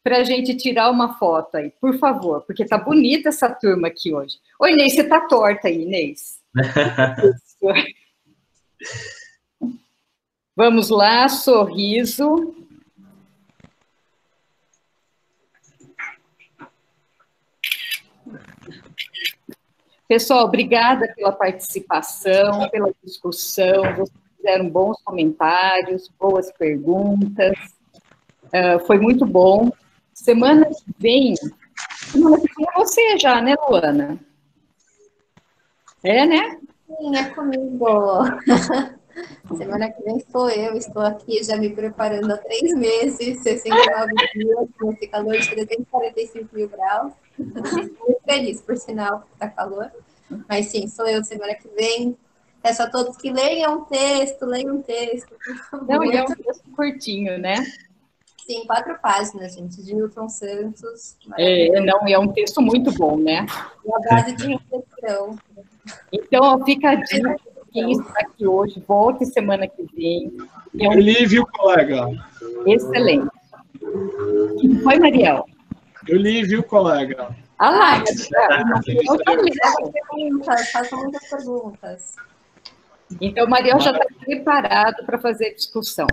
para a gente tirar uma foto aí, por favor, porque tá bonita essa turma aqui hoje. Oi, Inês, você tá torta aí, Inês? Vamos lá, sorriso. Pessoal, obrigada pela participação, pela discussão, vocês fizeram bons comentários, boas perguntas. Foi muito bom. Semana que vem é você já, né, Luana? É, né? Sim, é comigo. Semana que vem sou eu, estou aqui já me preparando há 3 meses, 69 dias, nesse calor de 345 mil graus. Muito feliz, por sinal, que está calor. Mas sim, sou eu semana que vem. Peço a todos que leiam um texto, por favor. Não, e é um texto curtinho, né? Sim, 4 páginas, gente, de Milton Santos. Não, é um texto muito bom, né? Uma base de reflexão. Então, ó, fica a dica, quem está aqui hoje, volte semana que vem. Eu li, viu, colega? Excelente. Foi, Mariel? Eu li, viu, colega? Ah lá, Façam muitas perguntas. então, o Mariel já está preparado para fazer a discussão.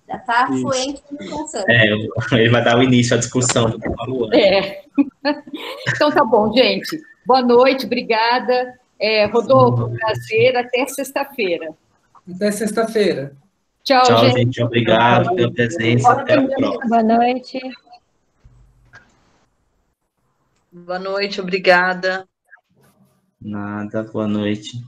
Já está fluente no conceito. Ele vai dar o início à discussão do Paulo. Então, tá bom, gente. Boa noite, obrigada. Rodolfo, prazer. Até sexta-feira. Até sexta-feira. Tchau, gente. Obrigado pela presença. Até a próxima. Boa noite. Boa noite, obrigada. Nada, boa noite.